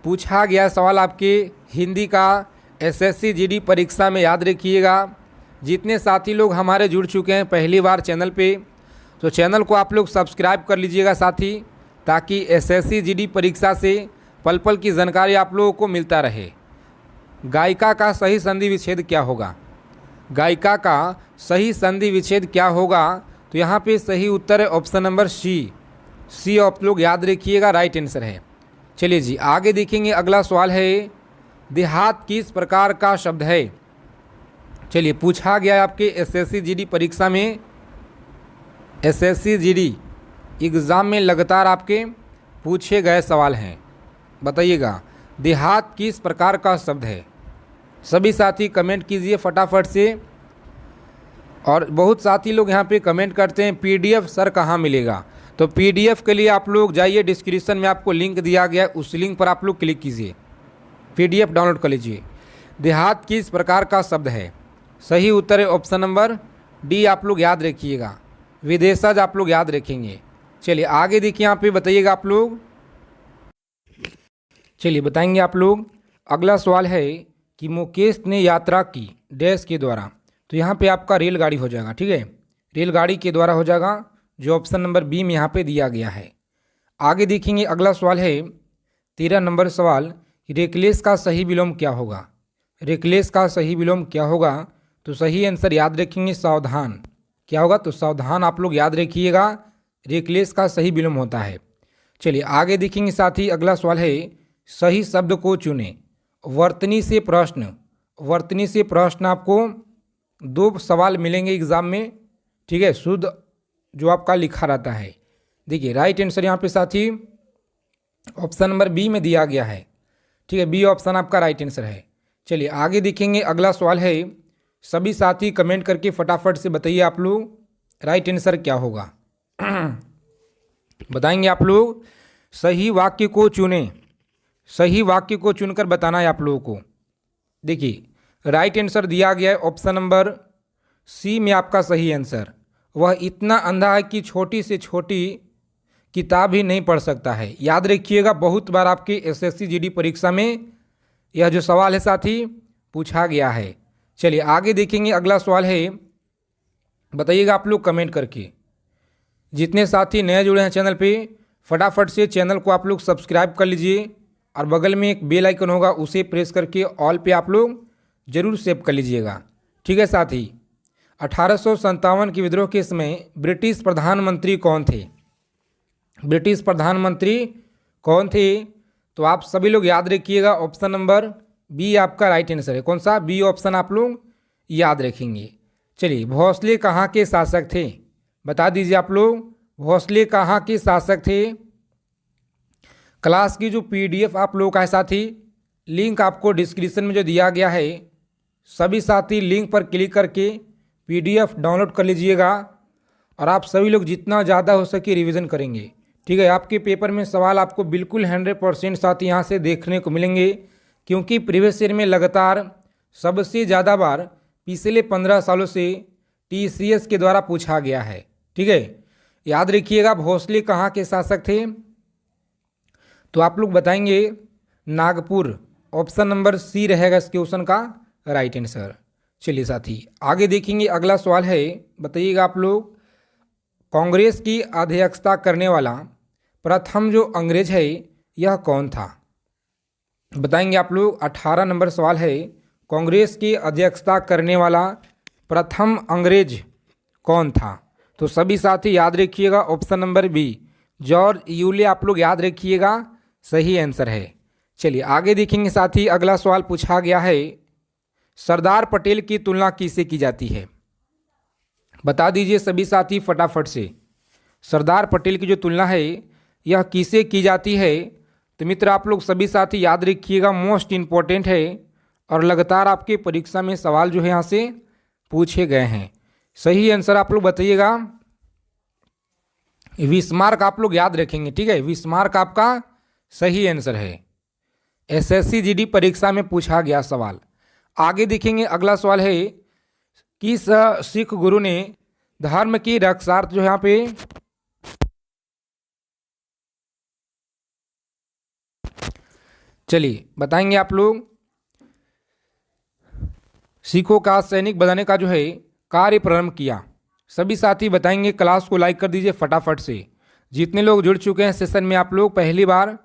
पूछा गया सवाल आपके हिंदी का एसएससी जीडी परीक्षा में। याद रखिएगा, जितने साथी लोग हमारे जुड़ चुके हैं पहली बार चैनल पे, तो चैनल को आप लोग सब्सक्राइब कर लीजिएगा साथी, ताकि एसएससी जीडी परीक्षा से पल पल की जानकारी आप लोगों को मिलता रहे। गायिका का सही संधि विच्छेद क्या होगा? गायिका का सही संधि विच्छेद क्या होगा? तो यहाँ पे सही उत्तर है ऑप्शन नंबर सी। सी आप लोग याद रखिएगा राइट आंसर है। चलिए जी आगे देखेंगे, अगला सवाल है, देहात किस प्रकार का शब्द है? चलिए पूछा गया है आपके एसएससी जीडी परीक्षा में, एसएससी जीडी एग्ज़ाम में लगातार आपके पूछे गए सवाल हैं। बताइएगा देहात किस प्रकार का शब्द है? सभी साथी कमेंट कीजिए फटाफट से। और बहुत साथी लोग यहाँ पे कमेंट करते हैं पीडीएफ सर कहाँ मिलेगा? तो पीडीएफ के लिए आप लोग जाइए, डिस्क्रिप्शन में आपको लिंक दिया गया है, उस लिंक पर आप लोग क्लिक कीजिए, पीडीएफ डाउनलोड कर लीजिए। देहात किस प्रकार का शब्द है? सही उत्तर है ऑप्शन नंबर डी आप लोग याद रखिएगा। विदेशज आप लोग याद रखेंगे। चलिए आगे देखिए, यहाँ पे बताइएगा आप लोग। चलिए बताएंगे आप लोग, अगला सवाल है कि मुकेश ने यात्रा की डैश के द्वारा। तो यहाँ पे आपका रेलगाड़ी हो जाएगा, ठीक है, रेलगाड़ी के द्वारा हो जाएगा, जो ऑप्शन नंबर बी में यहाँ पे दिया गया है। आगे देखेंगे, अगला सवाल है 13 नंबर सवाल, रेकलेस का सही विलोम क्या होगा? रेकलेस का सही विलोम क्या होगा? तो सही आंसर याद रखेंगे सावधान। क्या होगा? तो सावधान आप लोग याद रखिएगा, रेकलेस का सही विलोम होता है। चलिए आगे देखेंगे साथी, अगला सवाल है सही शब्द को चुने। वर्तनी से प्रश्न, वर्तनी से प्रश्न आपको 2 सवाल मिलेंगे एग्जाम में, ठीक है, शुद्ध जो आपका लिखा रहता है। देखिए राइट आंसर यहाँ पे साथी ऑप्शन नंबर बी में दिया गया है, ठीक है, बी ऑप्शन आपका राइट आंसर है। चलिए आगे देखेंगे, अगला सवाल है, सभी साथी कमेंट करके फटाफट से बताइए आप लोग राइट आंसर क्या होगा। बताएंगे आप लोग, सही वाक्य को चुनें। सही वाक्य को चुनकर बताना है आप लोगों को। देखिए राइट आंसर दिया गया है ऑप्शन नंबर सी में आपका सही आंसर। वह इतना अंधा है कि छोटी से छोटी किताब ही नहीं पढ़ सकता है। याद रखिएगा, बहुत बार आपके एसएससी जीडी परीक्षा में यह जो सवाल है साथी पूछा गया है। चलिए आगे देखेंगे, अगला सवाल है, बताइएगा आप लोग कमेंट करके। जितने साथी नए जुड़े हैं चैनल पे, फटाफट से चैनल को आप लोग सब्सक्राइब कर लीजिए और बगल में एक बेल आइकन होगा, उसे प्रेस करके ऑल पे आप लोग जरूर सेव कर लीजिएगा, ठीक है साथी। 1857 के विद्रोह के समय ब्रिटिश प्रधानमंत्री कौन थे? ब्रिटिश प्रधानमंत्री कौन थे? तो आप सभी लोग याद रखिएगा, ऑप्शन नंबर बी आपका राइट आंसर है। कौन सा? बी ऑप्शन आप लोग याद रखेंगे। चलिए भोसले कहाँ के शासक थे? बता दीजिए आप लोग, भोसले कहाँ के शासक थे? क्लास की जो पीडीएफ आप लोगों का है साथी, लिंक आपको डिस्क्रिप्शन में जो दिया गया है, सभी साथी लिंक पर क्लिक करके पीडीएफ डाउनलोड कर लीजिएगा और आप सभी लोग जितना ज़्यादा हो सके रिवीजन करेंगे, ठीक है, आपके पेपर में सवाल आपको बिल्कुल 100% साथी यहाँ से देखने को मिलेंगे, क्योंकि प्रीवियस ईयर में लगातार सबसे ज़्यादा बार पिछले 15 सालों से TCS के द्वारा पूछा गया है। ठीक है, याद रखिएगा भोसले कहाँ के शासक थे, तो आप लोग बताएंगे नागपुर। ऑप्शन नंबर सी रहेगा इस क्वेश्चन का राइट आंसर। चलिए साथी आगे देखेंगे, अगला सवाल है, बताइएगा आप लोग कांग्रेस की अध्यक्षता करने वाला प्रथम जो अंग्रेज है यह कौन था। बताएंगे आप लोग, 18 नंबर सवाल है, कांग्रेस की अध्यक्षता करने वाला प्रथम अंग्रेज कौन था। तो सभी साथी याद रखिएगा option number B George Yule, आप लोग याद रखिएगा सही आंसर है। चलिए आगे देखेंगे साथी, अगला सवाल पूछा गया है, सरदार पटेल की तुलना किससे की जाती है। बता दीजिए सभी साथी फटाफट से, सरदार पटेल की जो तुलना है यह किससे की जाती है। तो मित्र आप लोग सभी साथी याद रखिएगा, मोस्ट इम्पॉर्टेंट है और लगातार आपके परीक्षा में सवाल जो है यहाँ से पूछे गए हैं। सही आंसर आप लोग बताइएगा विस्मार्क, आप लोग याद रखेंगे। ठीक है, विस्मार्क आपका सही आंसर है, SSC GD परीक्षा में पूछा गया सवाल। आगे देखेंगे, अगला सवाल है, किस सिख गुरु ने धर्म की रक्षार्थ जो यहाँ पे चलिए बताएंगे आप लोग, सिखों का सैनिक बनाने का जो है कार्य प्रारंभ किया। सभी साथी बताएंगे, क्लास को लाइक कर दीजिए फटाफट से। जितने लोग जुड़ चुके हैं सेशन में, आप लोग पहली बार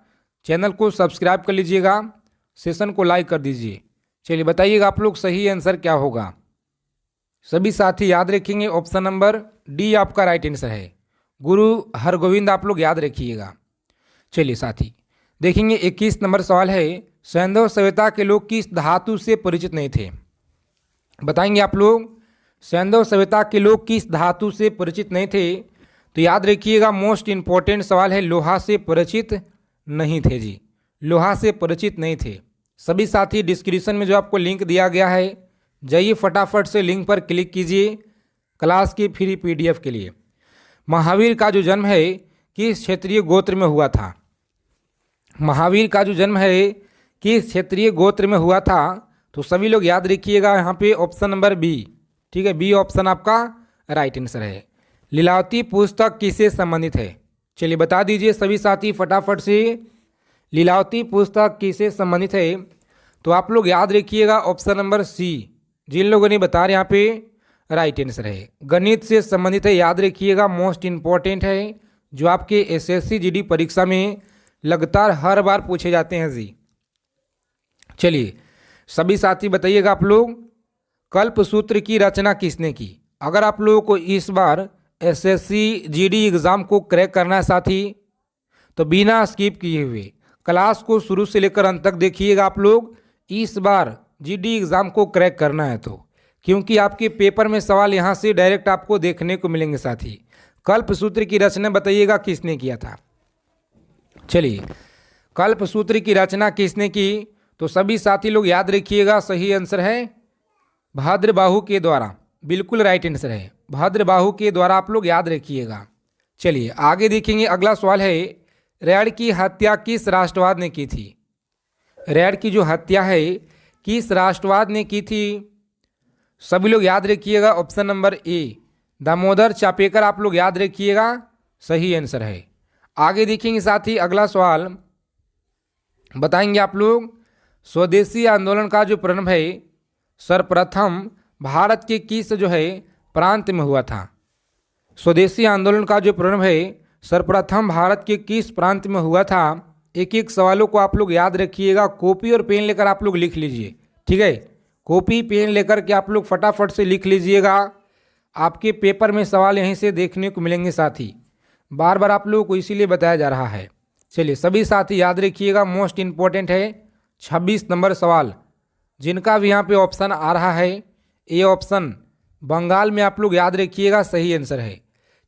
चैनल को सब्सक्राइब कर लीजिएगा, सेशन को लाइक कर दीजिए। चलिए बताइएगा आप लोग सही आंसर क्या होगा। सभी साथी याद रखेंगे ऑप्शन नंबर डी आपका राइट आंसर है, गुरु हरगोविंद, आप लोग याद रखिएगा। चलिए साथी देखेंगे 21 नंबर सवाल है, सैंधव सभ्यता के लोग किस धातु से परिचित नहीं थे। बताएंगे आप लोग, सैंधव सभ्यता के लोग किस धातु से परिचित नहीं थे। तो याद रखिएगा मोस्ट इम्पॉर्टेंट सवाल है, लोहा से परिचित नहीं थे जी, लोहा से परिचित नहीं थे। सभी साथी डिस्क्रिप्शन में जो आपको लिंक दिया गया है जाइए फटाफट से लिंक पर क्लिक कीजिए क्लास की फ्री PDF के लिए। महावीर का जो जन्म है किस क्षेत्रीय गोत्र में हुआ था। महावीर का जो जन्म है किस क्षेत्रीय गोत्र में हुआ था। तो सभी लोग याद रखिएगा यहाँ पे ऑप्शन नंबर बी। ठीक है, बी ऑप्शन आपका राइट आंसर है। लीलावती पुस्तक किससे संबंधित है। चलिए बता दीजिए सभी साथी फटाफट से, लीलावती पुस्तक किससे संबंधित है। तो आप लोग याद रखिएगा ऑप्शन नंबर सी, जिन लोगों ने बता रहे यहाँ पे राइट आंसर है, गणित से संबंधित है। याद रखिएगा मोस्ट इम्पॉर्टेंट है, जो आपके SSC GD परीक्षा में लगातार हर बार पूछे जाते हैं जी। चलिए सभी साथी बताइएगा आप लोग, कल्पसूत्र की रचना किसने की। अगर आप लोगों को इस बार SSC GD एग्ज़ाम को क्रैक करना है साथी, तो बिना स्किप किए हुए क्लास को शुरू से लेकर अंत तक देखिएगा आप लोग। इस बार GD एग्ज़ाम को क्रैक करना है तो, क्योंकि आपके पेपर में सवाल यहाँ से डायरेक्ट आपको देखने को मिलेंगे साथी। कल्पसूत्र की रचना बताइएगा किसने किया था। चलिए कल्पसूत्र की रचना किसने की। तो सभी साथी लोग याद रखिएगा सही आंसर है भद्रबाहु के द्वारा, बिल्कुल राइट आंसर है, भद्रबाहु के द्वारा आप लोग याद रखिएगा। चलिए आगे देखेंगे, अगला सवाल है, रेड की हत्या किस राष्ट्रवाद ने की थी। रेड की जो हत्या है किस राष्ट्रवाद ने की थी। सभी लोग याद रखिएगा option number A, Damodar Chapekar, आप लोग याद रखिएगा सही आंसर है। आगे देखेंगे साथी, अगला सवाल बताएंगे आप लोग, स्वदेशी आंदोलन का जो प्रारंभ है सर्वप्रथम भारत के किस जो है प्रांत में हुआ था। स्वदेशी आंदोलन का जो प्रारंभ है सर्वप्रथम भारत के किस प्रांत में हुआ था। एक एक सवालों को आप लोग याद रखिएगा, कॉपी और पेन लेकर आप लोग लिख लीजिए। ठीक है, कॉपी पेन लेकर के आप लोग फटाफट से लिख लीजिएगा, आपके पेपर में सवाल यहीं से देखने को मिलेंगे साथी। बार बार आप लोगों को इसीलिए बताया जा रहा है। चलिए सभी साथी याद रखिएगा, मोस्ट इम्पॉर्टेंट है 26 नंबर सवाल, जिनका भी यहाँ पे ऑप्शन आ रहा है ए ऑप्शन बंगाल में, आप लोग याद रखिएगा सही आंसर है।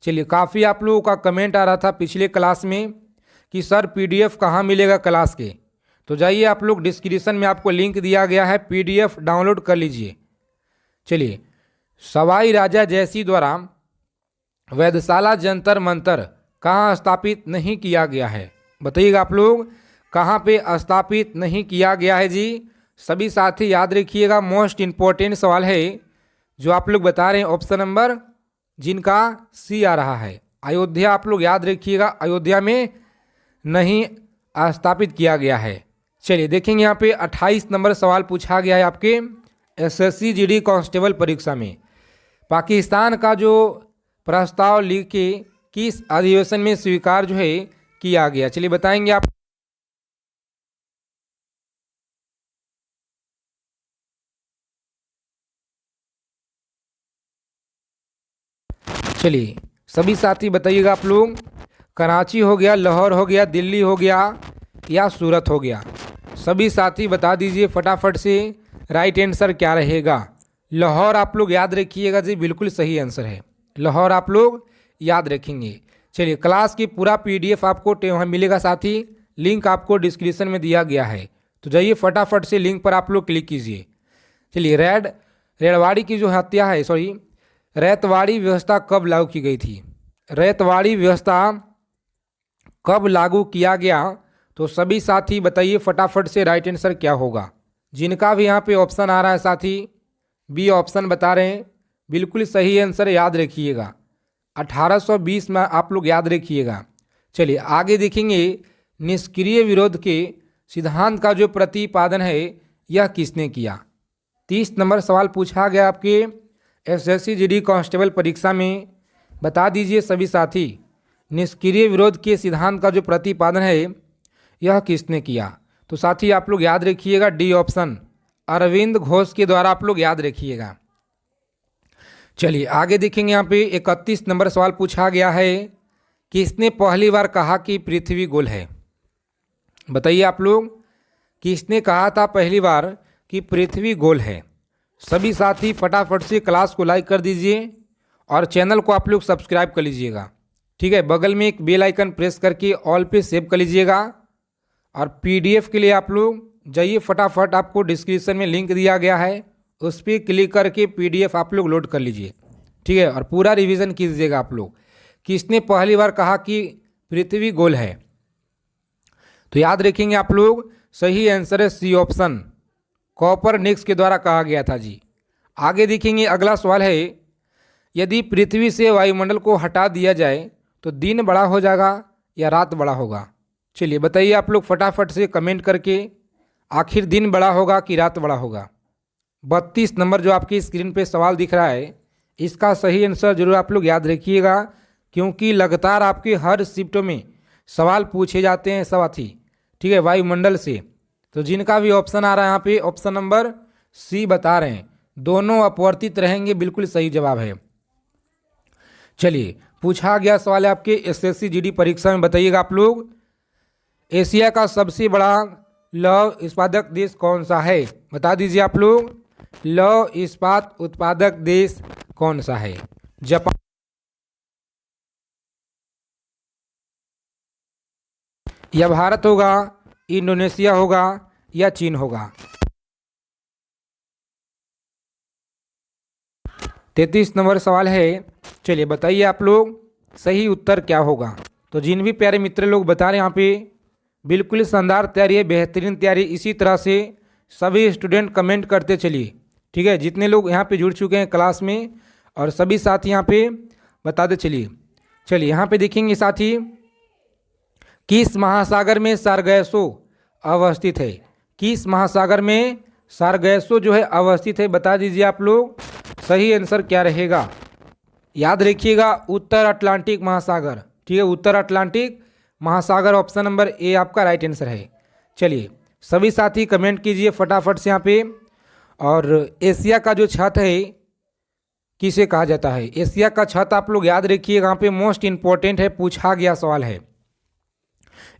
चलिए काफ़ी आप लोगों का कमेंट आ रहा था पिछले क्लास में कि सर PDF कहाँ मिलेगा क्लास के, तो जाइए आप लोग डिस्क्रिप्शन में आपको लिंक दिया गया है, PDF डाउनलोड कर लीजिए। चलिए सवाई राजा जयसिंह द्वारा वेधशाला जंतर मंतर कहाँ स्थापित नहीं किया गया है? बताइएगा आप लोग, कहाँ पे स्थापित नहीं किया गया है जी? सभी साथी याद रखिएगा, मोस्ट इम्पोर्टेंट सवाल है जो आप लोग बता रहे हैं। ऑप्शन नंबर जिनका सी आ रहा है, अयोध्या। आप लोग याद रखिएगा, अयोध्या में नहीं स्थापित किया गया है। चलिए देखेंगे यहाँ पे 28 नंबर सवाल पूछा गया है आपके एसएससी जीडी कांस्टेबल परीक्षा में। पाकिस्तान का जो प्रस्ताव लिख के किस अधिवेशन में स्वीकार जो है किया गया? चलिए बताएंगे आप। चलिए सभी साथी बताइएगा आप लोग, कराची हो गया, लाहौर हो गया, दिल्ली हो गया या सूरत हो गया? सभी साथी बता दीजिए फटाफट से, राइट आंसर क्या रहेगा? लाहौर आप लोग याद रखिएगा जी, बिल्कुल सही आंसर है, लाहौर आप लोग याद रखेंगे। चलिए क्लास की पूरा पीडीएफ आपको वहाँ मिलेगा साथी, लिंक आपको डिस्क्रिप्शन में दिया गया है, तो जाइए फटाफट से लिंक पर आप लोग क्लिक कीजिए। चलिए रेड़वाड़ी की जो हत्या है, सॉरी, रैतवाड़ी व्यवस्था कब लागू की गई थी? रैतवाड़ी व्यवस्था कब लागू किया गया? तो सभी साथी बताइए फटाफट से, राइट आंसर क्या होगा? जिनका भी यहाँ पे ऑप्शन आ रहा है साथी, बी ऑप्शन बता रहे हैं, बिल्कुल सही आंसर याद रखिएगा, 1820 में आप लोग याद रखिएगा। चलिए आगे देखेंगे, निष्क्रिय विरोध के सिद्धांत का जो प्रतिपादन है यह किसने किया? 30 नंबर सवाल पूछा गया आपके एसएससी जीडी कांस्टेबल परीक्षा में। बता दीजिए सभी साथी, निष्क्रिय विरोध के सिद्धांत का जो प्रतिपादन है यह किसने किया? तो साथी आप लोग याद रखिएगा, डी ऑप्शन, अरविंद घोष के द्वारा आप लोग याद रखिएगा। चलिए आगे देखेंगे, यहाँ पे 31 नंबर सवाल पूछा गया है, किसने पहली बार कहा कि पृथ्वी गोल है? बताइए आप लोग, किसने कहा था पहली बार कि पृथ्वी गोल है? सभी साथी फटाफट से क्लास को लाइक कर दीजिए और चैनल को आप लोग सब्सक्राइब कर लीजिएगा, ठीक है। बगल में एक बेल आइकन प्रेस करके ऑल पे सेव कर लीजिएगा। और पीडीएफ के लिए आप लोग जाइए फटाफट, आपको डिस्क्रिप्शन में लिंक दिया गया है, उस पर क्लिक करके पीडीएफ आप लोग लोड कर लीजिए, ठीक है। और पूरा रिवीजन कीजिएगा आप लोग, किसने पहली बार कहा कि पृथ्वी गोल है? तो याद रखेंगे आप लोग, सही आंसर है सी ऑप्शन, कोपरनिकस के द्वारा कहा गया था जी। आगे देखेंगे, अगला सवाल है, यदि पृथ्वी से वायुमंडल को हटा दिया जाए तो दिन बड़ा हो जाएगा या रात बड़ा होगा? चलिए बताइए आप लोग फटाफट से कमेंट करके, आखिर दिन बड़ा होगा कि रात बड़ा होगा? 32 नंबर जो आपकी स्क्रीन पे सवाल दिख रहा है, इसका सही आंसर जरूर आप लोग याद रखिएगा, क्योंकि लगातार आपके हर शिफ्टों में सवाल पूछे जाते हैं साथी, ठीक है, वायुमंडल से। तो जिनका भी ऑप्शन आ रहा है यहाँ पे, ऑप्शन नंबर सी बता रहे हैं, दोनों अपवर्तित रहेंगे, बिल्कुल सही जवाब है। चलिए पूछा गया सवाल है आपके एसएससी जीडी परीक्षा में, बताइएगा आप लोग, एशिया का सबसे बड़ा लौह इस्पातक देश कौन सा है? बता दीजिए आप लोग, लौह इस्पात उत्पादक देश कौन सा है? जापान या भारत होगा, इंडोनेशिया होगा या चीन होगा? 33 नंबर सवाल है, चलिए बताइए आप लोग सही उत्तर क्या होगा? तो जिन भी प्यारे मित्र लोग बता रहे हैं यहाँ पे, बिल्कुल शानदार तैयारी है, बेहतरीन तैयारी। इसी तरह से सभी स्टूडेंट कमेंट करते चलिए, ठीक है, जितने लोग यहाँ पे जुड़ चुके हैं क्लास में, और सभी साथी यहाँ पे बताते चलिए। चलिए यहाँ पे देखेंगे साथी, किस महासागर में सारगैसो अवस्थित है? किस महासागर में सारगैसो जो है अवस्थित है? बता दीजिए आप लोग, सही आंसर क्या रहेगा? याद रखिएगा, उत्तर अटलांटिक महासागर, ठीक है, उत्तर अटलांटिक महासागर, ऑप्शन नंबर ए आपका राइट आंसर है। चलिए सभी साथी कमेंट कीजिए फटाफट से यहाँ पे। और एशिया का जो छत है किसे कहा जाता है? एशिया का छत आप लोग याद रखिए, यहाँ पे मोस्ट इम्पोर्टेंट है, पूछा गया सवाल है।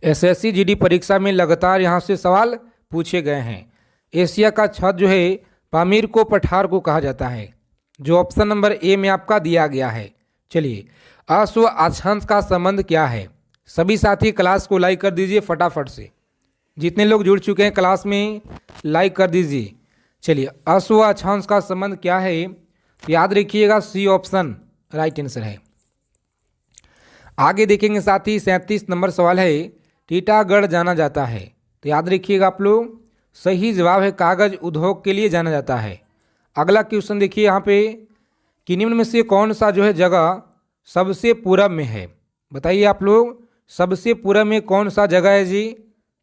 एसएससी जीडी परीक्षा में लगातार यहाँ से सवाल पूछे गए हैं। एशिया का छत जो है पामीर को पठार को कहा जाता है, जो ऑप्शन नंबर ए में आपका दिया गया है। चलिए, अश्व अक्षांश का संबंध क्या है? सभी साथी क्लास को लाइक कर दीजिए फटाफट से, जितने लोग जुड़ चुके हैं क्लास में लाइक कर दीजिए। चलिए, अश्व अक्षांश का संबंध क्या है? याद रखिएगा, सी ऑप्शन राइट आंसर है। आगे देखेंगे साथी 37 नंबर सवाल है, टीटागढ़ जाना जाता है। तो याद रखिएगा आप लोग, सही जवाब है कागज उद्योग के लिए जाना जाता है। अगला क्वेश्चन देखिए यहाँ पे, कि निम्न में से कौन सा जो है जगह सबसे पूरब में है। बताइए आप लोग, सबसे पूरब में कौन सा जगह है जी।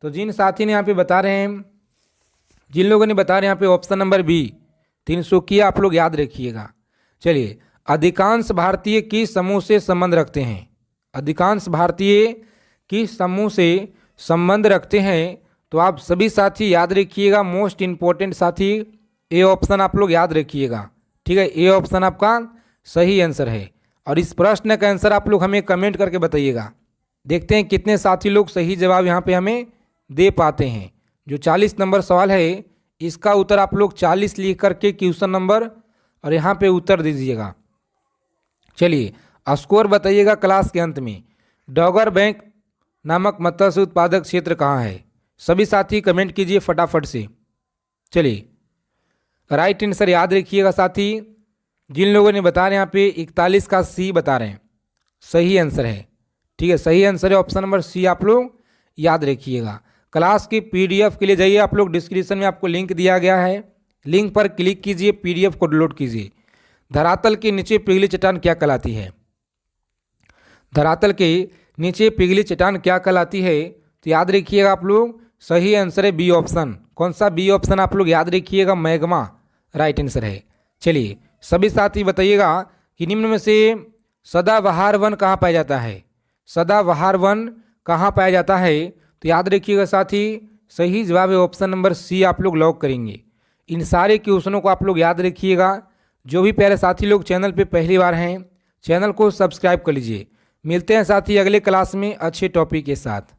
तो जिन साथी ने यहाँ पे बता रहे हैं, जिन लोगों ने बता रहे हैं यहाँ पे ऑप्शन नंबर बी 300 आप लोग याद रखिएगा। चलिए, अधिकांश भारतीय किस समूह से संबंध रखते हैं। अधिकांश भारतीय किस समूह से संबंध रखते हैं। तो आप सभी साथी याद रखिएगा, मोस्ट इम्पोर्टेंट साथी ए ऑप्शन आप लोग याद रखिएगा। ठीक है, ए ऑप्शन आपका सही आंसर है। और इस प्रश्न का आंसर आप लोग हमें कमेंट करके बताइएगा। देखते हैं कितने साथी लोग सही जवाब यहाँ पे हमें दे पाते हैं। जो 40 नंबर सवाल है, इसका उत्तर आप लोग 40 लिख करके क्वेश्चन नंबर और यहाँ पे उत्तर दीजिएगा। चलिए, स्कोर बताइएगा क्लास के अंत में। डॉगर बैंक नामक मत्स्य उत्पादक क्षेत्र कहाँ है। सभी साथी कमेंट कीजिए फटाफट से। चलिए, राइट आंसर याद रखिएगा साथी। जिन लोगों ने बता रहे हैं यहाँ पे 41 का सी बता रहे हैं, सही आंसर है। ठीक है, सही आंसर है ऑप्शन नंबर सी, आप लोग याद रखिएगा। क्लास की पीडीएफ के लिए जाइए आप लोग, डिस्क्रिप्शन में आपको लिंक दिया गया है, लिंक पर क्लिक कीजिए, पीडीएफ को डाउनलोड कीजिए। धरातल के नीचे पिघली चट्टान क्या कहलाती है। धरातल के नीचे पिघली चट्टान क्या कहलाती है। तो याद रखिएगा आप लोग, सही आंसर है बी ऑप्शन। कौन सा बी ऑप्शन आप लोग याद रखिएगा, मैग्मा राइट आंसर है। चलिए, सभी साथी बताइएगा कि निम्न में से सदाबहार वन कहाँ पाया जाता है। सदाबहार वन कहाँ पाया जाता है। तो याद रखिएगा साथी, सही जवाब है ऑप्शन नंबर सी, आप लोग लॉक करेंगे। इन सारे क्वेश्चनों को आप लोग याद रखिएगा। जो भी प्यारे साथी लोग चैनल पे पहली बार हैं, चैनल को सब्सक्राइब कर लीजिए। मिलते हैं साथी अगले क्लास में अच्छे टॉपिक के साथ।